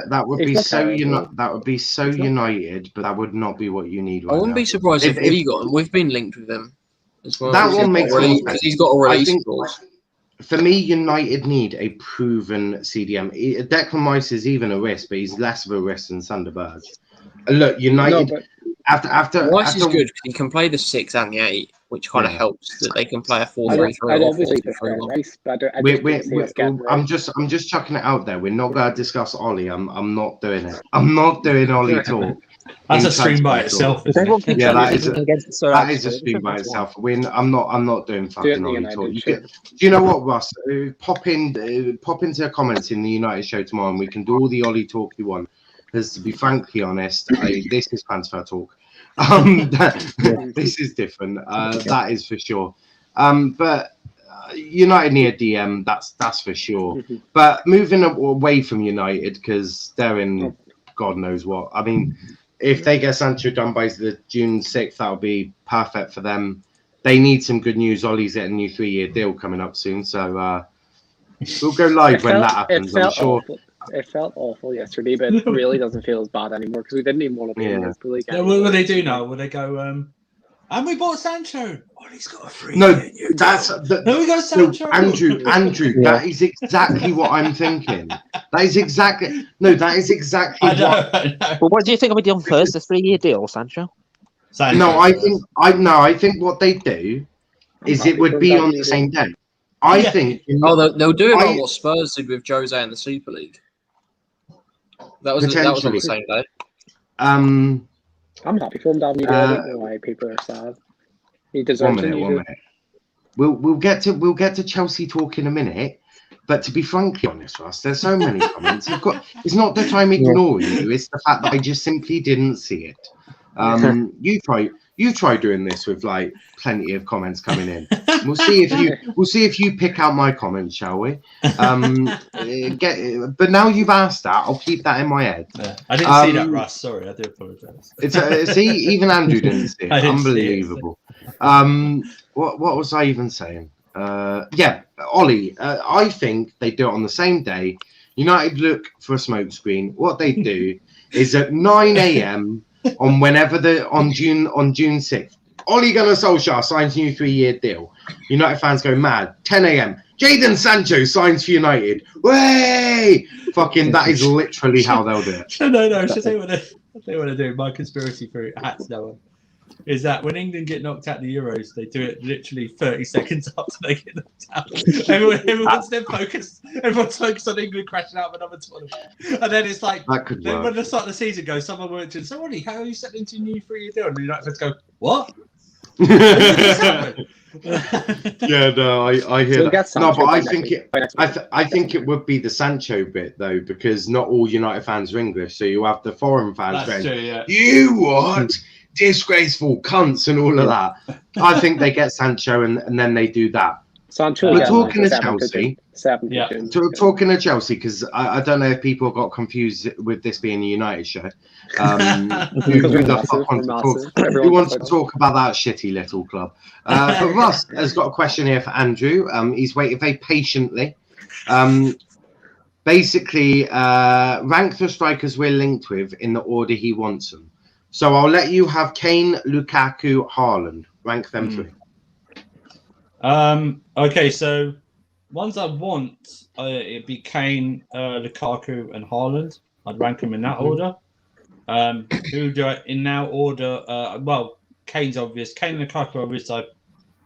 That would be so United, but that would not be what you need. I wouldn't be surprised if we got him. We've been linked with him as well. That one makes sense because he's got a release clause. For me, United need a proven CDM. Declan Rice is even a risk, but he's less of a risk than Sanderberg. Look, United. After Rice is good because he can play the 6 and the 8, which kind of helps that they can play a 4-3-3 or 4-3-3. I'm just chucking it out there. We're not going to discuss Ollie. I'm not doing it. I'm not doing Ollie talk. That's a stream by itself. Yeah, that is a stream by itself. I'm not doing fucking Ollie talk. Do you know what, Russ? Pop into the comments in the United show tomorrow, and we can do all the Ollie talk you want. Because to be frankly honest, this is transfer talk. This is different. That is for sure. But United need a DM. That's for sure. But moving away from United, because they're in God knows what. I mean, if they get Sancho done by the June 6th, that'll be perfect for them. They need some good news. Ollie's getting a new 3-year deal coming up soon, so we'll go live when that happens. I'm sure. It felt awful yesterday, but it really doesn't feel as bad anymore because we didn't even want to be in this league. What will they do now? Will they go, and we bought Sancho? Oh, he's got a free. No, that's we got Sancho. No, Andrew, that is exactly what I'm thinking. That is exactly what. Well, what do you think will be done first? The 3-year deal, Sancho? No, I think what they do is it would be on the same day. I think. They'll do it like what Spurs did with Jose in the Super League. That was on the same day. I'm happy for him, David. I don't know why people are sad. He deserves it. 1 minute. We'll get to Chelsea talk in a minute. But to be frankly honest, Russ, there's so many comments. It's not that I'm ignoring you. It's the fact that I just simply didn't see it. You try doing this with like plenty of comments coming in. We'll see if you pick out my comments, shall we? But now you've asked that, I'll keep that in my head. Yeah. I didn't see that, Russ. Sorry, I do apologise. See, even Andrew didn't see it. Unbelievable. What was I even saying? Ollie. I think they do it on the same day. United look for a smokescreen. What they do is at 9 a.m. on June 6th. Ole Gunnar Solskjaer signs a new 3-year deal. United fans go mad. 10 a.m. Jadon Sancho signs for United. Way! Fucking, that is literally how they'll do it. No. Should I what they want to do? My conspiracy theory hats now is that when England get knocked out the Euros, they do it literally 30 seconds after they get knocked out. Everyone's focused on England crashing out of another tournament. And then it's like, then when the start of the season goes, someone went to, so Ollie, how are you settling into a new 3-year deal? And the United fans go, what? Yeah, no, I hear that. No, but I think it would be the Sancho bit though, because not all United fans are English, so you have the foreign fans going, true, yeah. You what? Disgraceful cunts and all of that. I think they get Sancho and then they do that. Sancho we're talking to Chelsea. 7th Yeah. of June. Talking of Chelsea, because I don't know if people got confused with this being a United show. Who wants to talk about that shitty little club? But Russ has got a question here for Andrew. He's waiting very patiently. Basically, rank the strikers we're linked with in the order he wants them. So I'll let you have Kane, Lukaku, Haaland. Rank them three. Okay, so ones I want, it'd be Kane, Lukaku, and Haaland. I'd rank them in that order. Who do I in now order? Well, Kane's obvious. Kane and Lukaku are obvious. I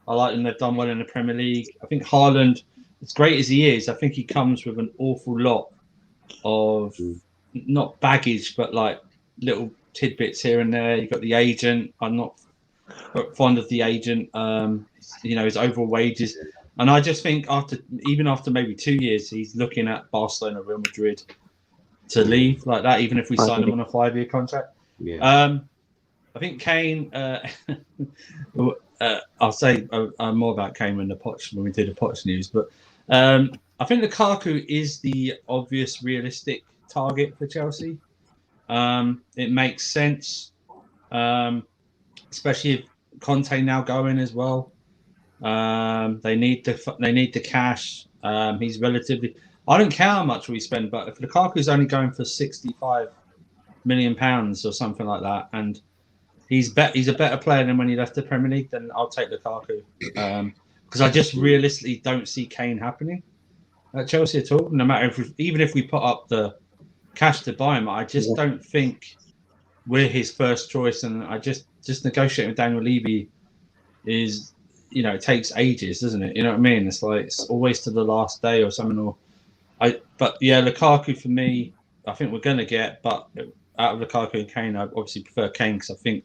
like them. They've done well in the Premier League. I think Haaland, as great as he is, I think he comes with an awful lot of not baggage, but like little tidbits here and there. You've got the agent. I'm not fond of the agent. His overall wages, and I just think after maybe 2 years, he's looking at Barcelona, Real Madrid to leave like that. Even if we sign him on a 5-year contract, I think Kane. I'll say more about Kane when we do the Poch news, but I think Lukaku is the obvious, realistic target for Chelsea. It makes sense, especially if Conte now going as well. They need the cash. He's relatively. I don't care how much we spend, but if Lukaku's only going for £65 million or something like that, and he's a better player than when he left the Premier League, then I'll take Lukaku. Because I just realistically don't see Kane happening at Chelsea at all. No matter even if we put up the cash to buy him, I just don't think we're his first choice. And I just negotiating with Daniel Levy is, it takes ages, doesn't it? You know what I mean? It's like it's always to the last day or something. But Lukaku for me, I think we're going to get. But out of Lukaku and Kane, I obviously prefer Kane because I think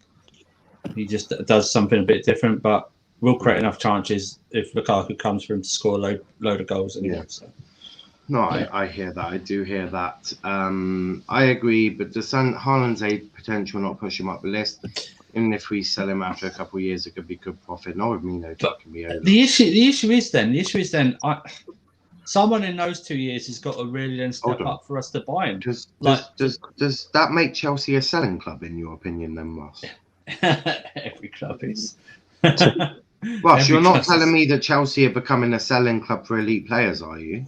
he just does something a bit different. But we'll create enough chances if Lukaku comes for him to score a load of goals anyway. So. No, I hear that. I do hear that. I agree, but does Haaland's age potential not push him up the list? Even if we sell him after a couple of years, it could be good profit. No, with me, no, that can be over. The issue is then, someone in those 2 years has got to really then step up for us to buy him. Does that make Chelsea a selling club in your opinion, then, Ross? Every club is. Ross, you're not telling me that Chelsea are becoming a selling club for elite players, are you?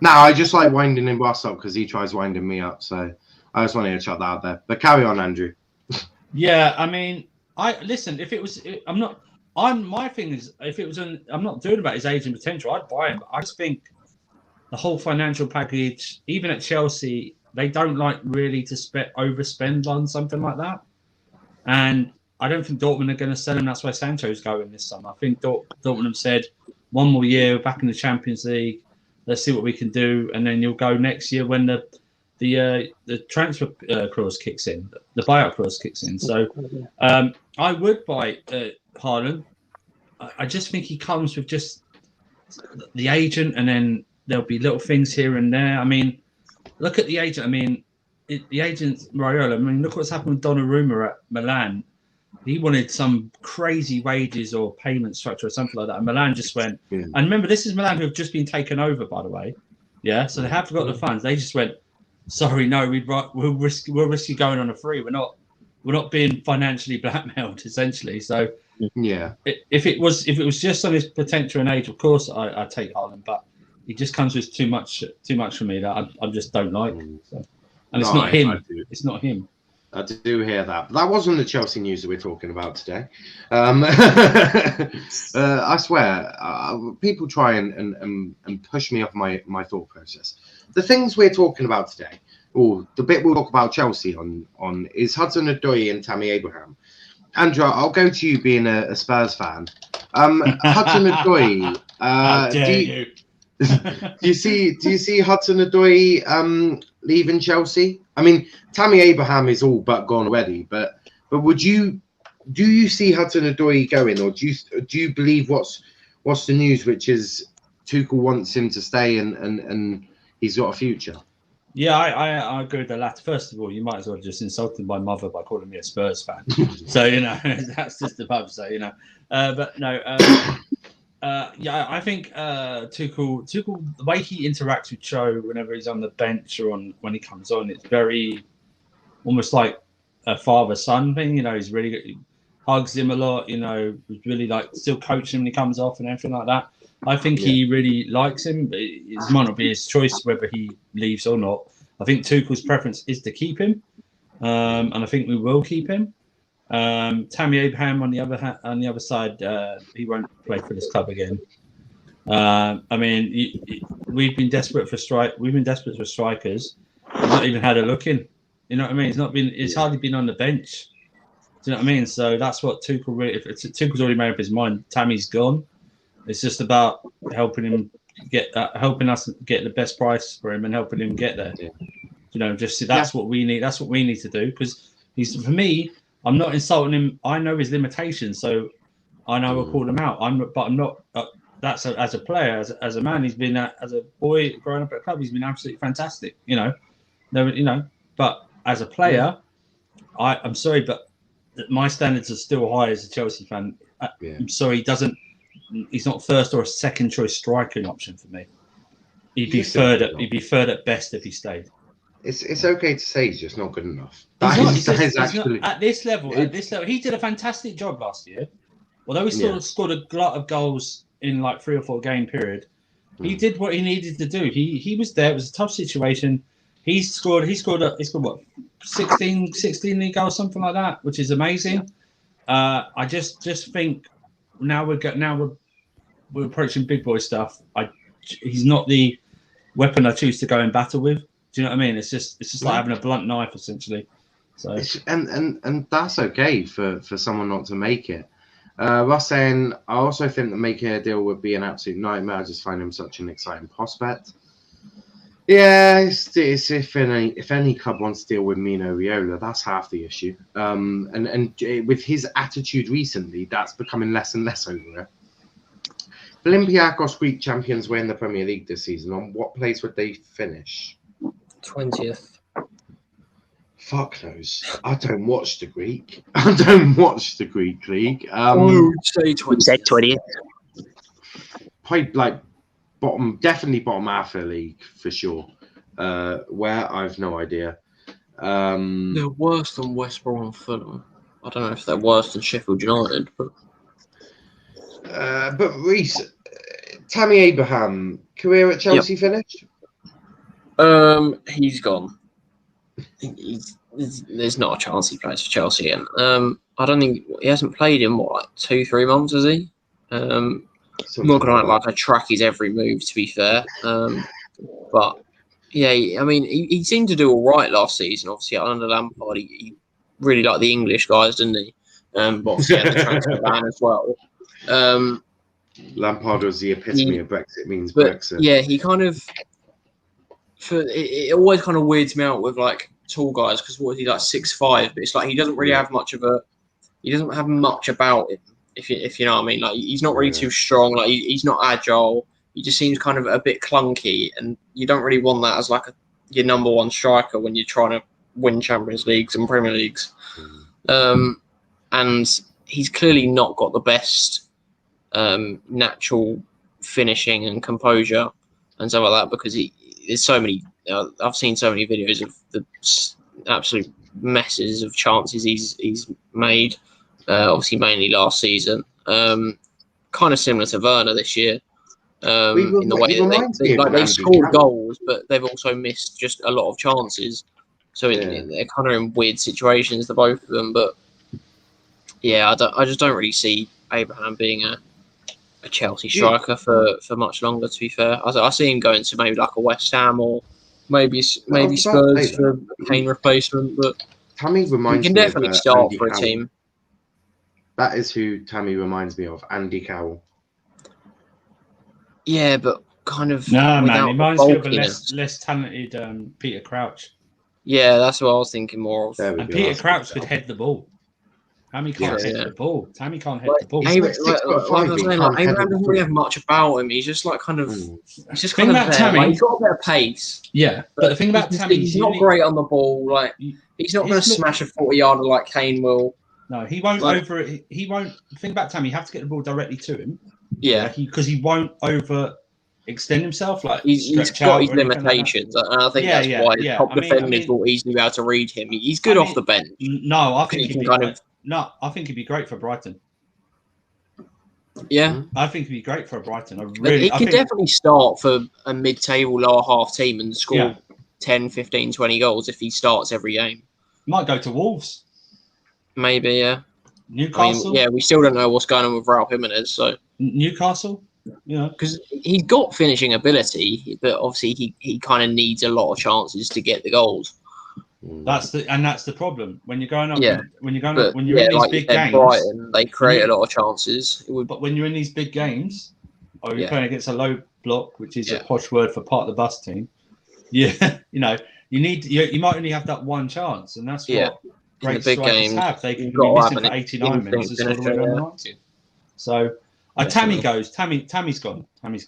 No, I just like winding him Ross up because he tries winding me up. So I just wanted to chuck that out there. But carry on, Andrew. Yeah, I mean, my thing is, if it was I'm not doing about his age and potential, I'd buy him. But I just think the whole financial package, even at Chelsea, they don't like really to overspend on something like that. And I don't think Dortmund are going to sell him. That's why Sancho's going this summer. I think Dortmund have said 1 more year back in the Champions League. Let's see what we can do, and then you'll go next year when the transfer clause kicks in, the buyout clause kicks in. So I would buy Haaland. I just think he comes with just the agent, and then there'll be little things here and there. I mean, look at the agent. I mean, the agent Raiola. I mean, look what's happened with Donnarumma at Milan. He wanted some crazy wages or payment structure or something like that. And Milan just went. Yeah. And remember, this is Milan who have just been taken over, by the way. Yeah, so they have got the funds. They just went, sorry, no, we'll risk you going on a free. We're not being financially blackmailed, essentially. So yeah, if it was just on his potential and age, of course I take Haaland, but he just comes with too much for me that I just don't like. So. And it's not him. It's not him. I do hear that. But that wasn't the Chelsea news that we're talking about today. I swear, people try and push me off my thought process. The things we're talking about today, or the bit we'll talk about Chelsea on is Hudson Odoi and Tammy Abraham. Andrew, I'll go to you being a Spurs fan. Hudson Odoi. Do you see Hudson Odoi leaving Chelsea? I mean, Tammy Abraham is all but gone already, but do you see Hudson Odoi going, or do you believe what's the news, which is Tuchel wants him to stay and he's got a future? Yeah, I agree with the latter. First of all, you might as well just insulted my mother by calling me a Spurs fan. So that's just above. So but no. Yeah, I think Tuchel, the way he interacts with Cho whenever he's on the bench or when he comes on, it's very almost like a father-son thing. You know, he's really good. He hugs him a lot. You know, really like still coaching him when he comes off and everything like that. I think he really likes him. But it might not be his choice whether he leaves or not. I think Tuchel's preference is to keep him, and I think we will keep him. Tammy Abraham on the other side, he won't play for this club again. I mean, we've been desperate for strikers. We've not even had a look in. You know what I mean? It's hardly been on the bench. Do you know what I mean? So that's what Tuchel really. If Tuchel's already made up his mind, Tammy's gone. It's just about helping us get the best price for him and helping him get there. Yeah. You know, that's what we need. That's what we need to do because for me. I'm not insulting him. I know his limitations, so I know I'll call him out. I'm not. As a player, as a man, he's been as a boy growing up at a club. He's been absolutely fantastic. You know. But as a player, I'm sorry, but my standards are still high as a Chelsea fan. I'm sorry, he's not first or a second choice striking option for me. He'd be third at best if he stayed. It's okay to say he's just not good enough. He's not, at this level, he did a fantastic job last year. Although he scored a lot of goals in like 3 or 4 game period, he did what he needed to do. He was there. It was a tough situation. He scored what 16 league goals, something like that, which is amazing. I just think now we're approaching big boy stuff. He's not the weapon I choose to go in battle with. Do you know what I mean? It's just like having a blunt knife, essentially. So and that's okay for someone not to make it. Russ saying, I also think that making a deal would be an absolute nightmare. I just find him such an exciting prospect. Yeah, it's if any club wants to deal with Mino Raiola, that's half the issue. And with his attitude recently, that's becoming less and less over it. Olympiacos, Greek champions, win the Premier League this season. On what place would they finish? 20th. Fuck knows. I don't watch the Greek. I don't watch the Greek league. Say 20th. Probably like definitely bottom half of the league for sure. Where I've no idea. They're worse than West Brom and Fulham. I don't know if they're worse than Sheffield United, but Reece, Tammy Abraham, career at Chelsea finished? He's gone. There's not a chance he plays for Chelsea again. I don't think he hasn't played in what, like 2-3 months, has he? I'm not gonna like I track his every move, to be fair. But yeah, I mean, he seemed to do all right last season. Obviously, under Lampard, he really liked the English guys, didn't he? But obviously, he had the transfer ban as well. Lampard was the epitome of Brexit means Brexit. Yeah, he kind of. It always kind of weirds me out with like tall guys because what is he like 6'5", but it's like he doesn't really have much about him. If you know what I mean, like he's not really too strong. Like he's not agile. He just seems kind of a bit clunky, and you don't really want that as like your number one striker when you're trying to win Champions Leagues and Premier Leagues. And he's clearly not got the best natural finishing and composure and stuff like that because there's so many. I've seen so many videos of the absolute messes of chances he's made. Obviously, mainly last season. Kind of similar to Werner this year. In the way that they've scored goals, but they've also missed just a lot of chances. So they're kind of in weird situations, the both of them. But yeah, I just don't really see Abraham being a Chelsea striker for much longer. To be fair, I see him going to maybe like a West Ham or maybe Spurs for a Kane replacement. But Tammy reminds he can definitely start for a team. That is who Tammy reminds me of, Andy Carroll. Yeah, but kind of. No, man, he reminds me of a less talented Peter Crouch. Yeah, that's what I was thinking more of. And Peter Crouch could head the ball. Tammy can't head the ball. Tammy can't head the ball. Like I was saying, Abraham doesn't really have much about him. He's just like kind of. He's just kind of there. Tammy, he's got a bit of pace. Yeah, but the thing about Tammy, he's not great on the ball. Like he's not going to smash a 40-yarder like Kane will. No, he won't He won't. The thing about Tammy, you have to get the ball directly to him. Yeah. Because he won't overextend himself. Like he's got his limitations. Like and I think that's why top defenders will easily be able to read him. He's good off the bench. No, I think he'd be great for Brighton. Yeah, I think he'd be great for Brighton. He could definitely start for a mid-table lower half team and score 10, 15, 20 goals if he starts every game. Might go to Wolves. Maybe, yeah. Newcastle. We still don't know what's going on with Raul Jimenez. So Newcastle, because he's got finishing ability, but obviously he kind of needs a lot of chances to get the goals. That's the problem when you're going up. Yeah. When you're in these big games, Brighton, they create a lot of chances. But when you're in these big games, or you're playing against a low block, which is a posh word for part of the bus team, you might only have that one chance, and that's what great strikers have. They can be missing for 89 minutes and score the winner on 90. So Tammy goes. Tammy's gone.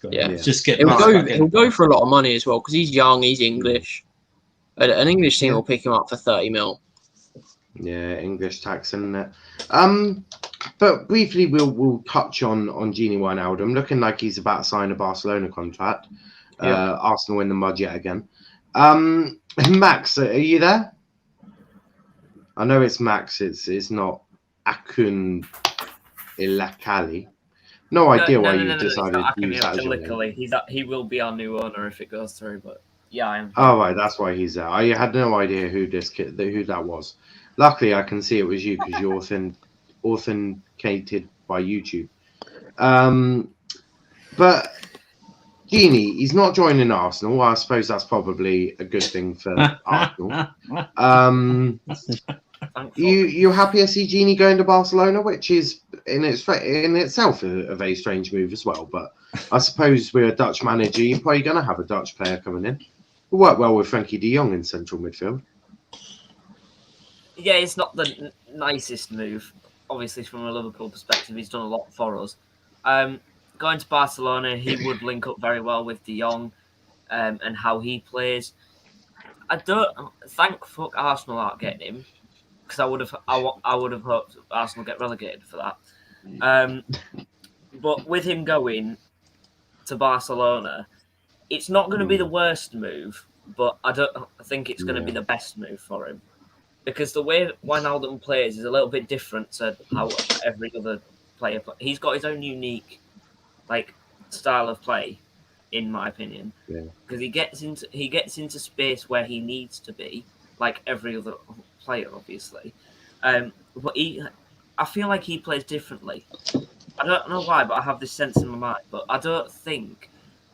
Yeah. Just get. He'll go for a lot of money as well because he's young. He's English. An English team will pick him up for 30 mil. Yeah, English tax, isn't it? But briefly, we'll touch on Gini Wijnaldum, looking like he's about to sign a Barcelona contract. Arsenal in the mud yet again. Max, are you there? I know it's Max. It's not Akun Ilakali. No idea why you decided to use that as your name. He will be our new owner if it goes through, but. Yeah, I am. Oh, right, that's why he's there. I had no idea who that was. Luckily, I can see it was you because you're authenticated by YouTube. But Gini, he's not joining Arsenal. I suppose that's probably a good thing for Arsenal. You happy to see Gini going to Barcelona, which is in itself a very strange move as well. But I suppose with a Dutch manager, you're probably going to have a Dutch player coming in. Will work well with Frankie de Jong in central midfield. Yeah, it's not the nicest move. Obviously, from a Liverpool perspective, he's done a lot for us. Going to Barcelona, he would link up very well with de Jong and how he plays. I don't thank fuck Arsenal aren't getting him because I would have hoped Arsenal get relegated for that. But with him going to Barcelona, it's not going to be the worst move, but I think it's going to be the best move for him because the way Wijnaldum plays is a little bit different to how every other player plays. He's got his own unique style of play, in my opinion, because he gets into space where he needs to be, like every other player, obviously. But I feel like he plays differently. I don't know why, but I have this sense in my mind. But I don't think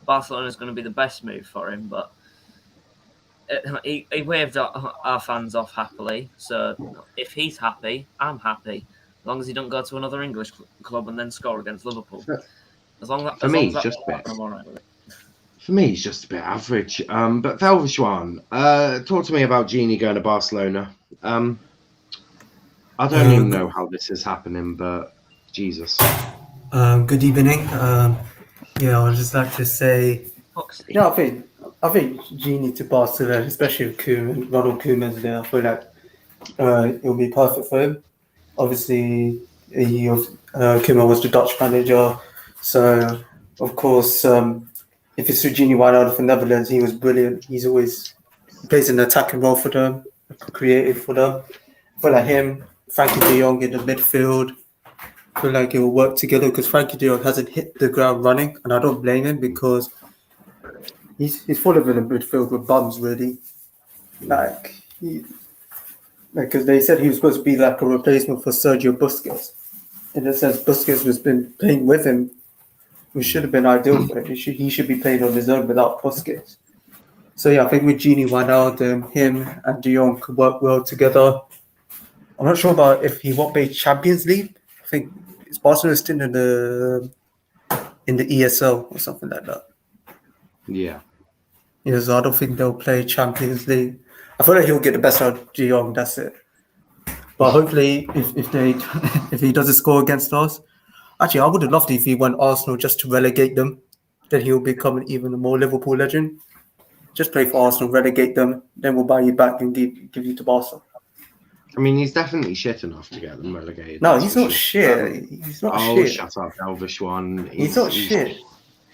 Barcelona is going to be the best move for him. But he waved our fans off happily. So if he's happy, I'm happy. As long as he don't go to another English club and then score against Liverpool. I'm all right with it. For me, he's just a bit average. But Velvishwan, talk to me about Gini going to Barcelona. I don't even know how this is happening, but Jesus. Good evening. I would just like to say, I think Gini to Barcelona, especially with Ronald Koeman's there, I feel like it'll be perfect for him. Obviously, Koeman was the Dutch manager, so of course, if it's through Gini Wijnaldum for Netherlands, he was brilliant. He plays an attacking role for them, creative for them. I feel like him, Frankie de Jong in the midfield, I feel like it will work together because Frankie de Jong hasn't hit the ground running, and I don't blame him because he's full of in the midfield with bums, really. Because they said he was supposed to be like a replacement for Sergio Busquets. In a sense, Busquets has been playing with him, which should have been ideal for him. He should be playing on his own without Busquets. So I think with Gini Wijnaldum, him and de Jong could work well together. I'm not sure about if he won't play Champions League. I think it's Barcelona still in the ESL or something like that. Yeah. So I don't think they'll play Champions League. I feel like he'll get the best out of de Jong. That's it. But hopefully, if he doesn't score against us, actually, I would have loved it if he went Arsenal just to relegate them. Then he'll become an even more Liverpool legend. Just play for Arsenal, relegate them, then we'll buy you back and give you to Barca. I mean, he's definitely shit enough to get them relegated. No, that's he's for not sure. shit. He's not Oh, shit. shut up, Elvish one. He's not shit.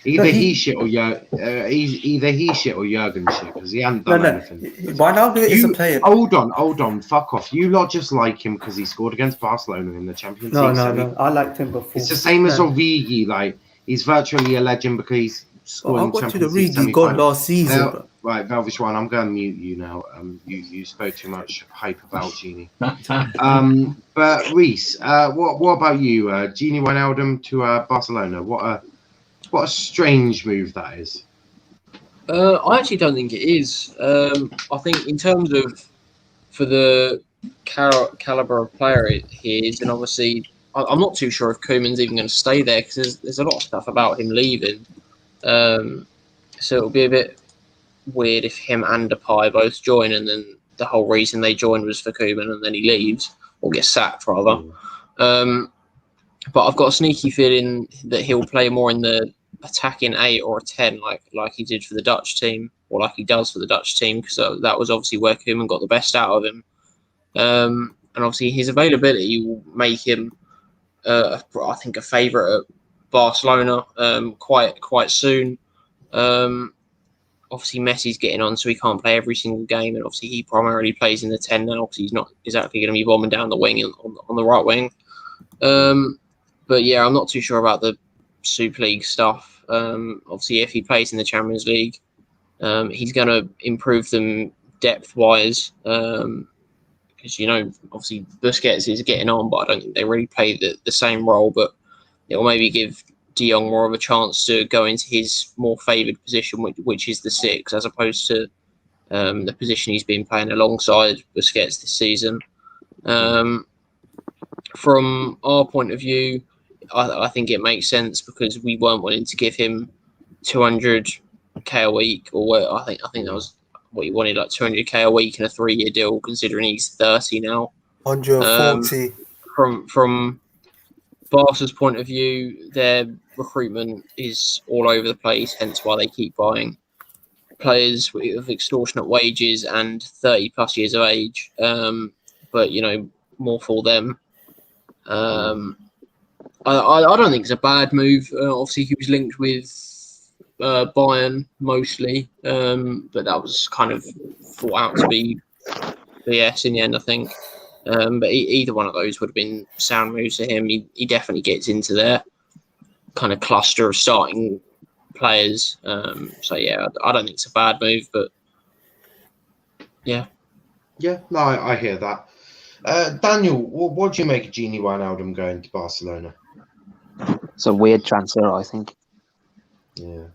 Either No, he's shit or either he's shit or Jurgen's shit because he hasn't done anything. Wijnaldum is a player. Hold on, fuck off. You lot just like him because he scored against Barcelona in the Champions League. No. I liked him before. It's the same as Origi. Like he's virtually a legend because he's scored in Champions League semi-final. Got last season. Right, Velvish one. I'm going to mute you now. You spoke too much hype about Gini. But Reese, what about you? Gini Wijnaldum to Barcelona. What a strange move that is. I actually don't think it is. I think in terms of for the caliber of player he is, and obviously I'm not too sure if Koeman's even going to stay there because there's a lot of stuff about him leaving. So it'll be a bit weird if him and Depay both join, and then the whole reason they joined was for Koeman, and then he leaves or gets sacked rather. But I've got a sneaky feeling that he'll play more in the attacking 8 or a 10, like he did for the Dutch team, or like he does for the Dutch team, because that was obviously where Koeman got the best out of him. And obviously his availability will make him, I think, a favourite at Barcelona quite soon. Obviously Messi's getting on, so he can't play every single game, and obviously he primarily plays in the 10 now, because he's not exactly going to be bombing down the wing on the right wing. But yeah, I'm not too sure about the Super League stuff. Obviously, if he plays in the Champions League, he's going to improve them depth-wise. Because, obviously Busquets is getting on, but I don't think they really play the same role. But it will maybe give De Jong more of a chance to go into his more favoured position, which is the 6, as opposed to the position he's been playing alongside Busquets this season. From our point of view, I think it makes sense because we weren't willing to give him 200k a week, or I think that was what he wanted, like 200k a week in a 3-year deal, considering he's 30 now. 140. From Barca's point of view, their recruitment is all over the place, hence why they keep buying players with extortionate wages and 30 plus years of age. But more for them. I don't think it's a bad move. Obviously, he was linked with Bayern mostly, but that was kind of thought out to be BS in the end, I think. But either one of those would have been sound moves to him. He definitely gets into their kind of cluster of starting players. So yeah, I don't think it's a bad move, but yeah. Yeah, no, I hear that. Daniel, what do you make of Gini Wijnaldum going to Barcelona? It's a weird transfer, I think. Yeah.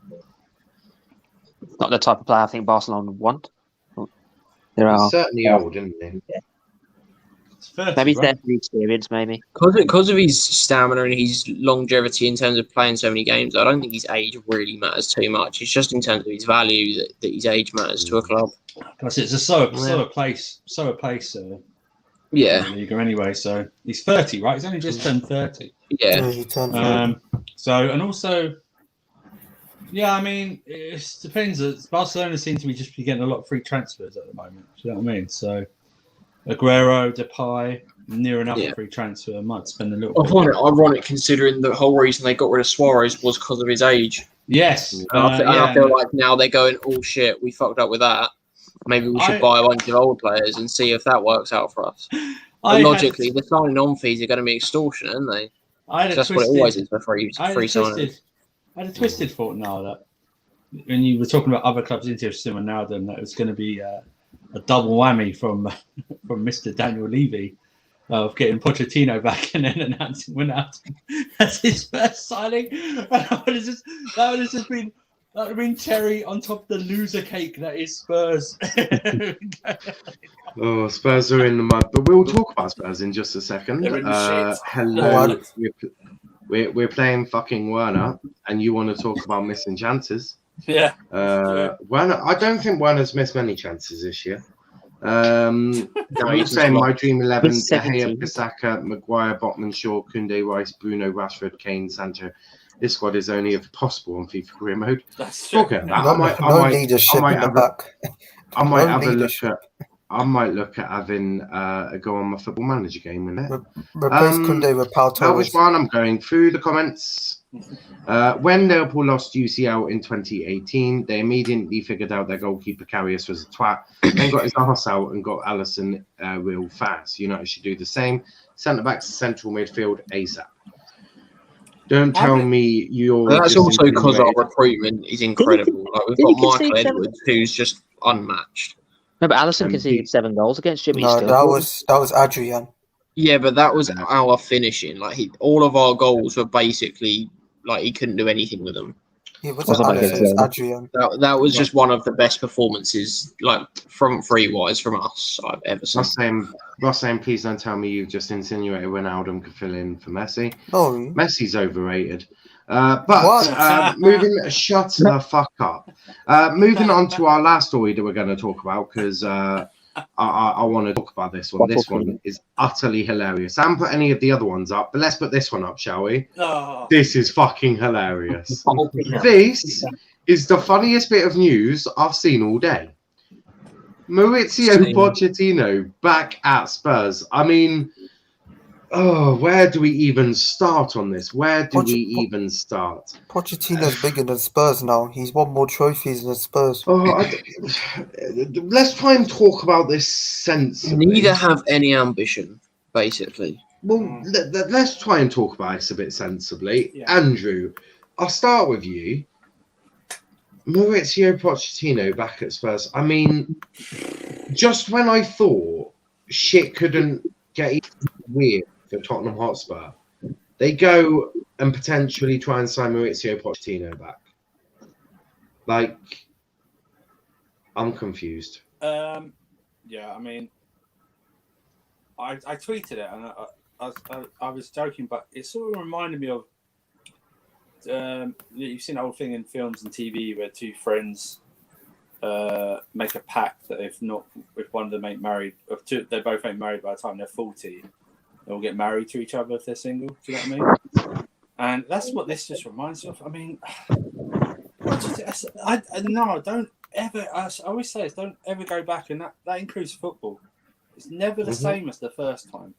Not the type of player I think Barcelona would want. He's certainly old, isn't he? Yeah. Maybe he's there for the experience, maybe. Because of his stamina and his longevity in terms of playing so many games, I don't think his age really matters too much. It's just in terms of his value that his age matters to a club. Plus, it's a place. Yeah. League anyway, so he's 30, right? He's only just turned 30. Yeah. he turned 30. And also, yeah, I mean, it depends. Barcelona seems to be just getting a lot of free transfers at the moment. Do you know what I mean? So, Aguero, Depay, near enough a free transfer. Might spend a little. I find it ironic considering the whole reason they got rid of Suarez was because of his age. Yes. I feel like now they're going, oh shit, we fucked up with that. Maybe we should buy a bunch of old players and see if that works out for us. Logically, the signing on fees are going to be extortionate, aren't they? That's what it always is for free signing. I had a twisted thought now that when you were talking about other clubs interested in Wijnaldum, that it was going to be a double whammy from Mr. Daniel Levy of getting Pochettino back and then announcing Wijnaldum as his first signing. That would have been cherry on top of the loser cake that is Spurs. Oh, Spurs are in the mud, but we'll talk about Spurs in just a second. Hello, we're playing fucking Werner, and you want to talk about missing chances? Yeah. Werner, I don't think Werner's missed many chances this year. I'm saying my dream 11: De Gea, Bissaka, Maguire, Botman, Shaw, Koundé, Rice, Bruno, Rashford, Kane, Sancho. This squad is only if possible on FIFA career mode. That's true. Okay, leadership in the back. I might have a look I might look at having a go on my Football Manager game in it. Replace Koundé with Pau Torres. I'm going through the comments. When Liverpool lost UCL in 2018, they immediately figured out their goalkeeper Karius was a twat, then got his arse out and got Alisson real fast. United should do the same. Centre backs to central midfield ASAP. Don't tell me you're. That's also because our recruitment is incredible. Like we've got Michael Edwards, who's just unmatched. No, but Alisson conceded 7 goals against Jimmy. No, that was Adrian. Yeah, but that was our finishing. Like all of our goals were basically like he couldn't do anything with them. Yeah, Adrian. That was just one of the best performances, like front three wise, from us I've ever seen. Ross saying, please don't tell me you've just insinuated Wijnaldum could fill in for Messi. Oh, Messi's overrated. Moving, shut the fuck up. Moving on to our last story that we're going to talk about because I want to talk about this one. This one is utterly hilarious. I haven't put any of the other ones up, but let's put this one up, shall we? Oh. This is fucking hilarious. This is the funniest bit of news I've seen all day. Mauricio Pochettino back at Spurs. I mean, where do we even start on this? Where do we even start? Pochettino's bigger than Spurs now. He's won more trophies than Spurs. Let's try and talk about this sensibly. Neither have any ambition, basically. Well, let's try and talk about this a bit sensibly. Yeah. Andrew, I'll start with you. Mauricio Pochettino back at Spurs. I mean, just when I thought shit couldn't get even weird for Tottenham Hotspur, they go and potentially try and sign Mauricio Pochettino back. Like, I'm confused. Yeah, I mean, I tweeted it and I was joking, but it sort of reminded me of you've seen the whole thing in films and TV where two friends make a pact that if one of them ain't married, they both ain't married by the time they're 40, they'll get married to each other if they're single. Do you know what I mean? And that's what this just reminds me of. I mean, don't ever. I always say this, don't ever go back, and that includes football. It's never the same as the first time.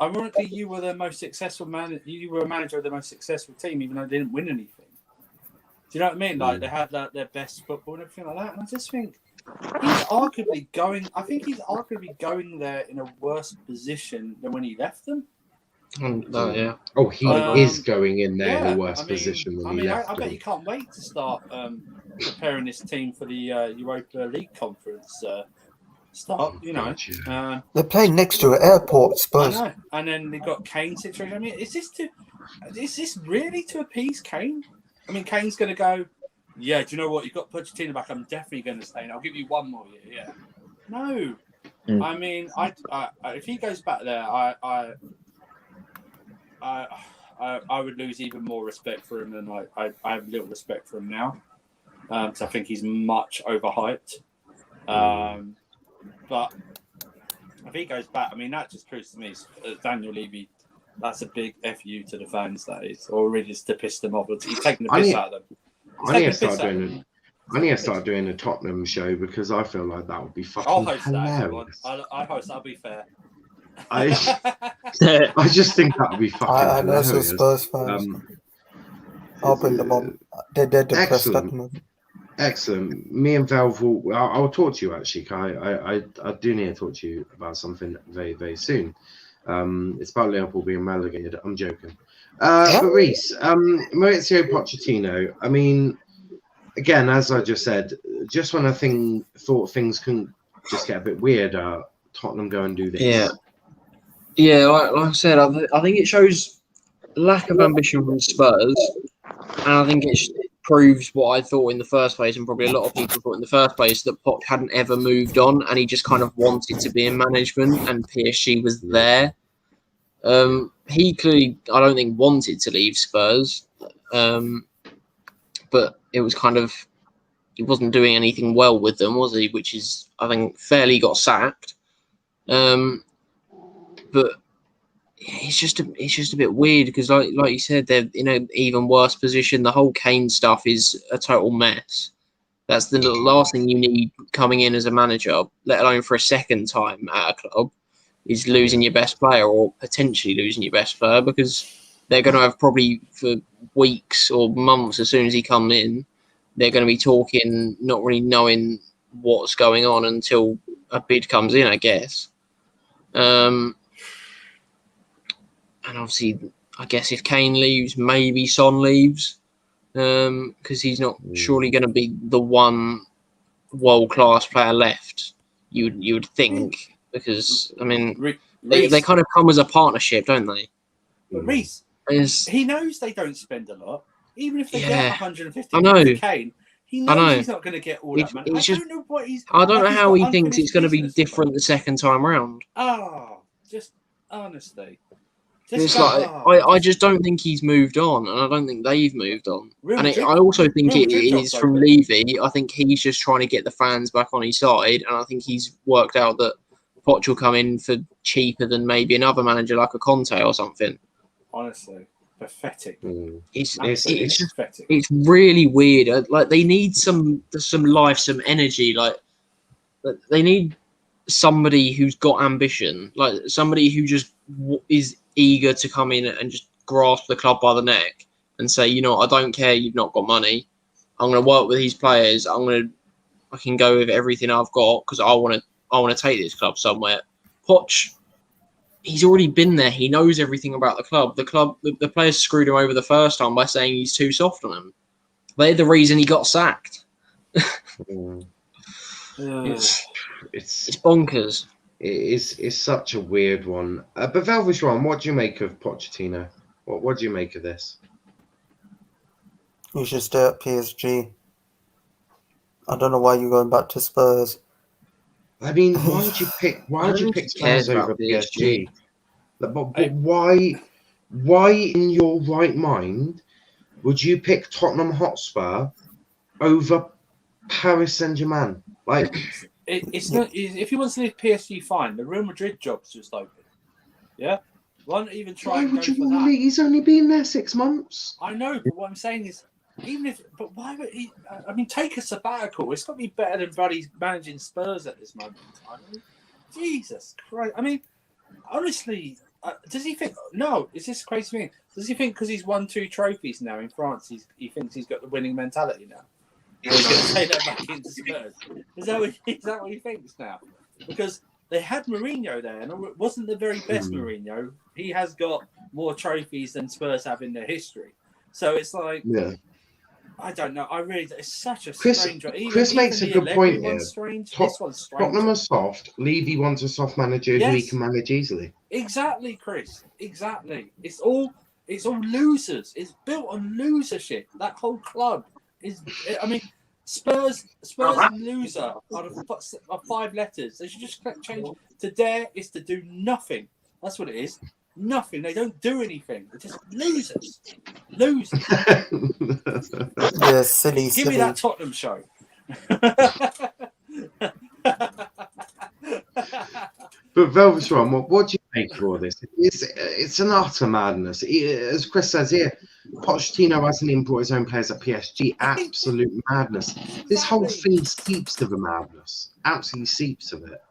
Ironically, you were the most successful man. You were a manager of the most successful team, even though they didn't win anything. Do you know what I mean? Like they had their best football and everything like that. And I just think he's arguably going. I think he's arguably going there in a worse position than when he left them. Yeah. Oh, he is going in there in a worse position than he left. I bet you can't wait to start preparing this team for the Europa League conference. They're playing next to an airport, Spurs. I know. And then they've got Kane situation. I mean, is this really to appease Kane? I mean, Kane's going to go, yeah, do you know what? You've got Pochettino back. I'm definitely going to stay, and I'll give you one more year. Yeah. No. I mean, if he goes back there, I would lose even more respect for him than I have little respect for him now. So I think he's much overhyped. But if he goes back, I mean, that just proves to me Daniel Levy, that's a big FU to the fans, that is, or really just to piss them off. He's taking the piss out of them. I need to start doing a Tottenham show because I feel like that would be fucking I'll host hilarious. I'll host, I'll be fair. I just think that would be fucking I know hilarious. some Spurs fans. I'll bring them on. They're depressed at the moment. Excellent. Me and Valve I'll talk to you actually, Kai. I do need to talk to you about something very, very soon. It's about Liverpool being relegated. I'm joking. But Reece, Mauricio Pochettino, I mean, again, as I just said, just when I thought things couldn't just get a bit weird, Tottenham go and do this. Yeah, like I said, I think it shows lack of ambition from Spurs, and I think it proves what I thought in the first place, and probably a lot of people thought in the first place, that Poch hadn't ever moved on, and he just kind of wanted to be in management, and PSG was there. He clearly, I don't think, wanted to leave Spurs, but it was kind of, he wasn't doing anything well with them, was he? Which is, I think, fairly got sacked. But it's just a bit weird because, like you said, they're in an even worse position. The whole Kane stuff is a total mess. That's the last thing you need coming in as a manager, let alone for a second time at a club, is losing your best player or potentially losing your best player, because they're going to have probably for weeks or months as soon as he comes in, they're going to be talking, not really knowing what's going on until a bid comes in, I guess. And obviously, I guess if Kane leaves, maybe Son leaves, because he's not surely going to be the one world-class player left. You would think, because I mean, they kind of come as a partnership, don't they? But Reece, he knows they don't spend a lot. Even if they get 150 million Kane, he knows he's not going to get all that money. I don't know how he thinks it's going to be different the second time round. Just honestly. I just don't think he's moved on, and I don't think they've moved on. I also think it is from Levy. I think he's just trying to get the fans back on his side, and I think he's worked out that Poch will come in for cheaper than maybe another manager like a Conte or something. Honestly, pathetic. It's pathetic. It's really weird. Like, they need some life, some energy. Like, they need somebody who's got ambition, like somebody who just is eager to come in and just grasp the club by the neck and say, you know, I don't care, you've not got money. I'm going to work with these players. I can go with everything I've got because I want to take this club somewhere. Poch, he's already been there. He knows everything about the club. The players screwed him over the first time by saying he's too soft on them. They're the reason he got sacked. It's bonkers. It's such a weird one. But Velvishwan, what do you make of Pochettino? What do you make of this? You should stay at PSG. I don't know why you're going back to Spurs. I mean, why would you pick Spurs over PSG? But why in your right mind would you pick Tottenham Hotspur over Paris Saint-Germain? Like, it's not. If he wants to leave PSG, fine. The Real Madrid job's just open. Yeah, why not even try? Why would you want to leave? He's only been there 6 months. I know, but what I'm saying is, but why would he? I mean, take a sabbatical. It's got to be better than Buddy's managing Spurs at this moment in time. I mean, Jesus Christ! I mean, honestly, does he think? No, is this a crazy thing? Does he think because he's won 2 trophies now in France, he thinks he's got the winning mentality now? He's going to take that back into Spurs. Is that what he thinks now? Because they had Mourinho there, and it wasn't the very best Mourinho. He has got more trophies than Spurs have in their history. So it's like, I don't know. It's such a strange one. Chris makes a good point here. Strange. This one's strange. Tottenham are soft. Levy wants a soft manager who he can manage easily. Exactly, Chris. Exactly. It's all losers. It's built on losership. That whole club. I mean, Spurs loser out of 5 letters. They should just change to dare is to do nothing. That's what it is. Nothing. They don't do anything. They're just losers. Losers. Yeah, silly. Give me that Tottenham show. But Velvetron, what do you make of all this? It's an utter madness. As Chris says here, Pochettino hasn't brought his own players at PSG. Absolute madness. This whole thing seeps of a madness. Absolutely seeps of it.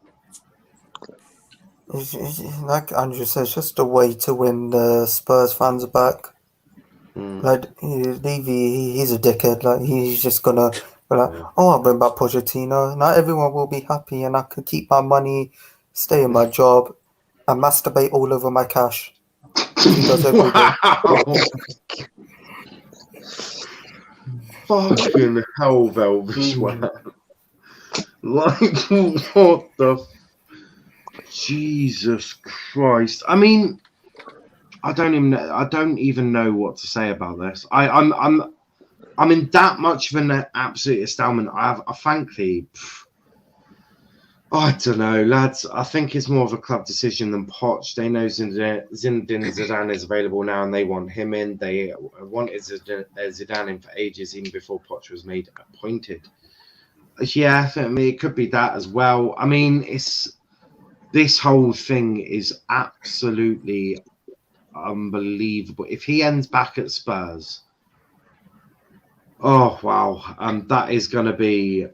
Like Andrew says, it's just a way to win the Spurs fans back. Like Levy, he's a dickhead. Like he's just gonna be like, I'll bring back Pochettino. Now everyone will be happy, and I can keep my money, stay in my job, and masturbate all over my cash. He does every day. Fucking hell, Velvet. Like, what the? Jesus Christ! I mean, I don't even know what to say about this. I'm in that much of an absolute astoundment. I frankly, I don't know, lads. I think it's more of a club decision than Poch. They know Zinedine Zidane is available now, and they want him in. They wanted Zidane in for ages, even before Poch was made appointed. Yeah, I mean, it could be that as well. I mean, this whole thing is absolutely unbelievable. If he ends back at Spurs, Oh wow, that is going to be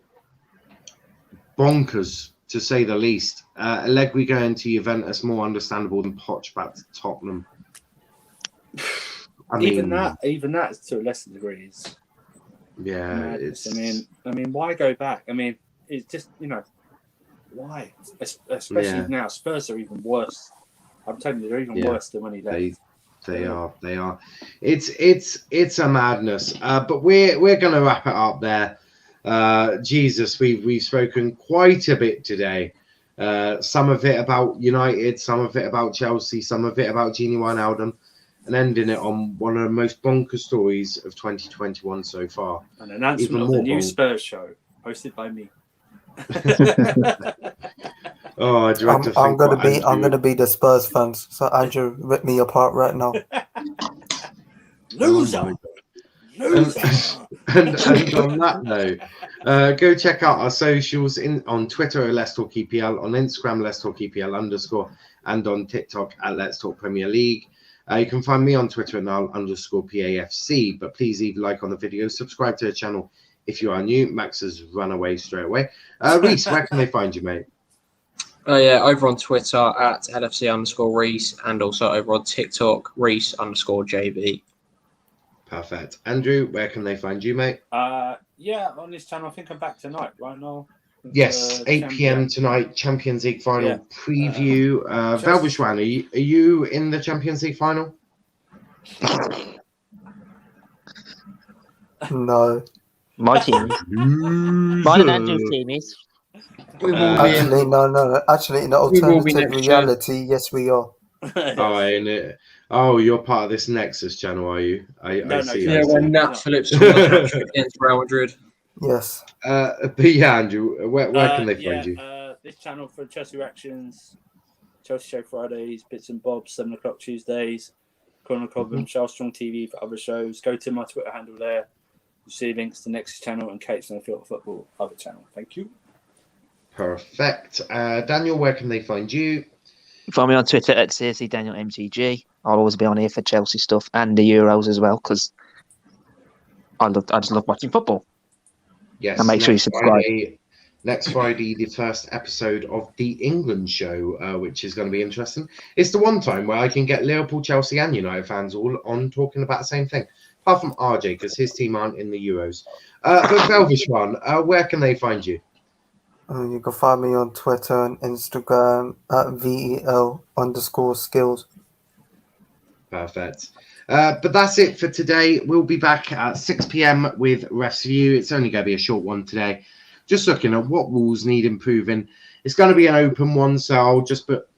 bonkers to say the least. Allegri going to Juventus more understandable than Poch back to Tottenham. I even that is to a lesser degree is madness. It's. I mean, why go back? I mean, it's just why? Especially now, Spurs are even worse. I'm telling you, they're even worse than when he left. They are. It's a madness. But we're going to wrap it up there. Jesus, we've spoken quite a bit today. Some of it about United, some of it about Chelsea, some of it about Gini Wijnaldum, and ending it on one of the most bonkers stories of 2021 so far. An announcement of the new Spurs show, hosted by me. Oh, I'm gonna be the Spurs fans. So Andrew, rip me apart right now. Loser. And on that note, go check out our socials on Twitter at Let's Talk EPL, on Instagram Let's Talk EPL_, and on TikTok at Let's Talk Premier League. You can find me on Twitter at Niall_PAFC. But please leave a like on the video, subscribe to the channel if you are new. Max has run away straight away. Reese, where can they find you, mate? Over on Twitter at LFC_Reese, and also over on TikTok, Reese_JB. Perfect. Andrew, where can they find you, mate? On this channel. I think I'm back tonight, right now. Yes, 8 p.m. tonight, Champions League final preview. Velvishwan, are you in the Champions League final? No. My team. Mine and Andrew's team is. Actually, no. Actually, in the alternative reality, yes, we are. Oh, you're part of this Nexus channel, are you? I see. Yeah, when Nat Phillips against Real Madrid. Yes. But yeah, Andrew, where can they find you? This channel for Chelsea reactions, Chelsea Show Fridays, Bits and Bobs, 7 o'clock Tuesdays, Corner Cobham, Charles Strong TV for other shows. Go to my Twitter handle there. You'll see links to Nexus channel and Kate's No Filter Football other channel. Thank you. Perfect. Daniel, where can they find you? Find me on Twitter at CSC Daniel MTG. I'll always be on here for Chelsea stuff and the Euros as well, because I just love watching football. Yes. And make sure you subscribe. Next Friday, the first episode of the England show, which is going to be interesting. It's the one time where I can get Liverpool, Chelsea, and United fans all on talking about the same thing, apart from RJ, because his team aren't in the Euros. But Velvishwan, where can they find you? You can find me on Twitter and Instagram at VEL_skills. Perfect. But that's it for today. We'll be back at 6 p.m. with Ref's View. It's only going to be a short one today. Just looking at what rules need improving. It's going to be an open one, so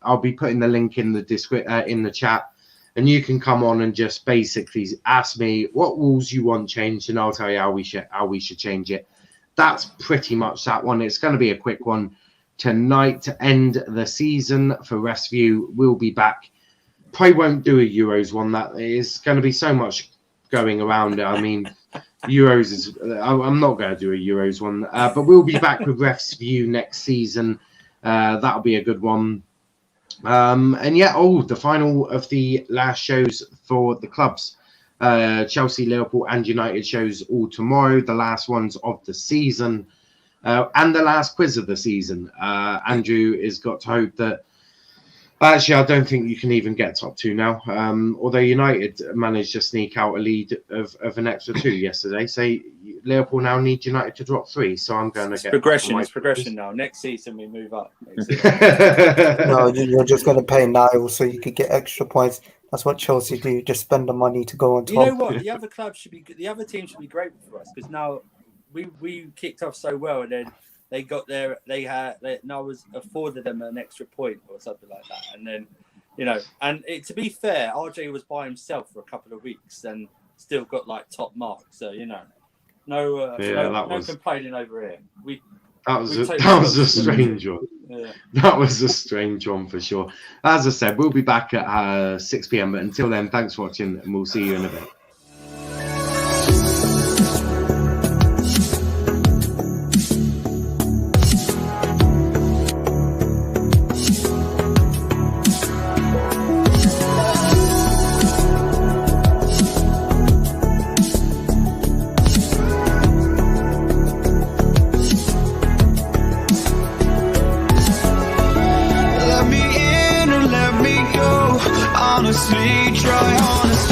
I'll be putting the link in the chat, and you can come on and just basically ask me what rules you want changed, and I'll tell you how we should change it. That's pretty much that one. It's going to be a quick one tonight to end the season for Ref's View. We'll be back. Probably won't do a Euros one. That is going to be so much going around. I mean, Euros is. I'm not going to do a Euros one, but we'll be back with Ref's View next season. That'll be a good one. And yeah, the final of the last shows for the clubs. Chelsea, Liverpool, and United shows all tomorrow. The last ones of the season, and the last quiz of the season. Andrew has got to hope that. Actually, I don't think you can even get top 2 now. Although United managed to sneak out a lead of an extra 2 yesterday. So Liverpool now need United to drop 3. So I'm going to get progression. It's progression now. Next season we move up. No, you're just going to pay Niall so you could get extra points. That's what Chelsea do. Just spend the money to go on top. You know what? The other club should be. The other team should be grateful for us, because now we kicked off so well, and then they got there. Now was afforded them an extra point or something like that, and then and to be fair, RJ was by himself for a couple of weeks and still got like top marks. So no complaining over here. That was a strange one. Yeah. That was a strange one for sure. As I said, we'll be back at 6 p.m. But until then, thanks for watching, and we'll see you in a bit. honestly, try honestly.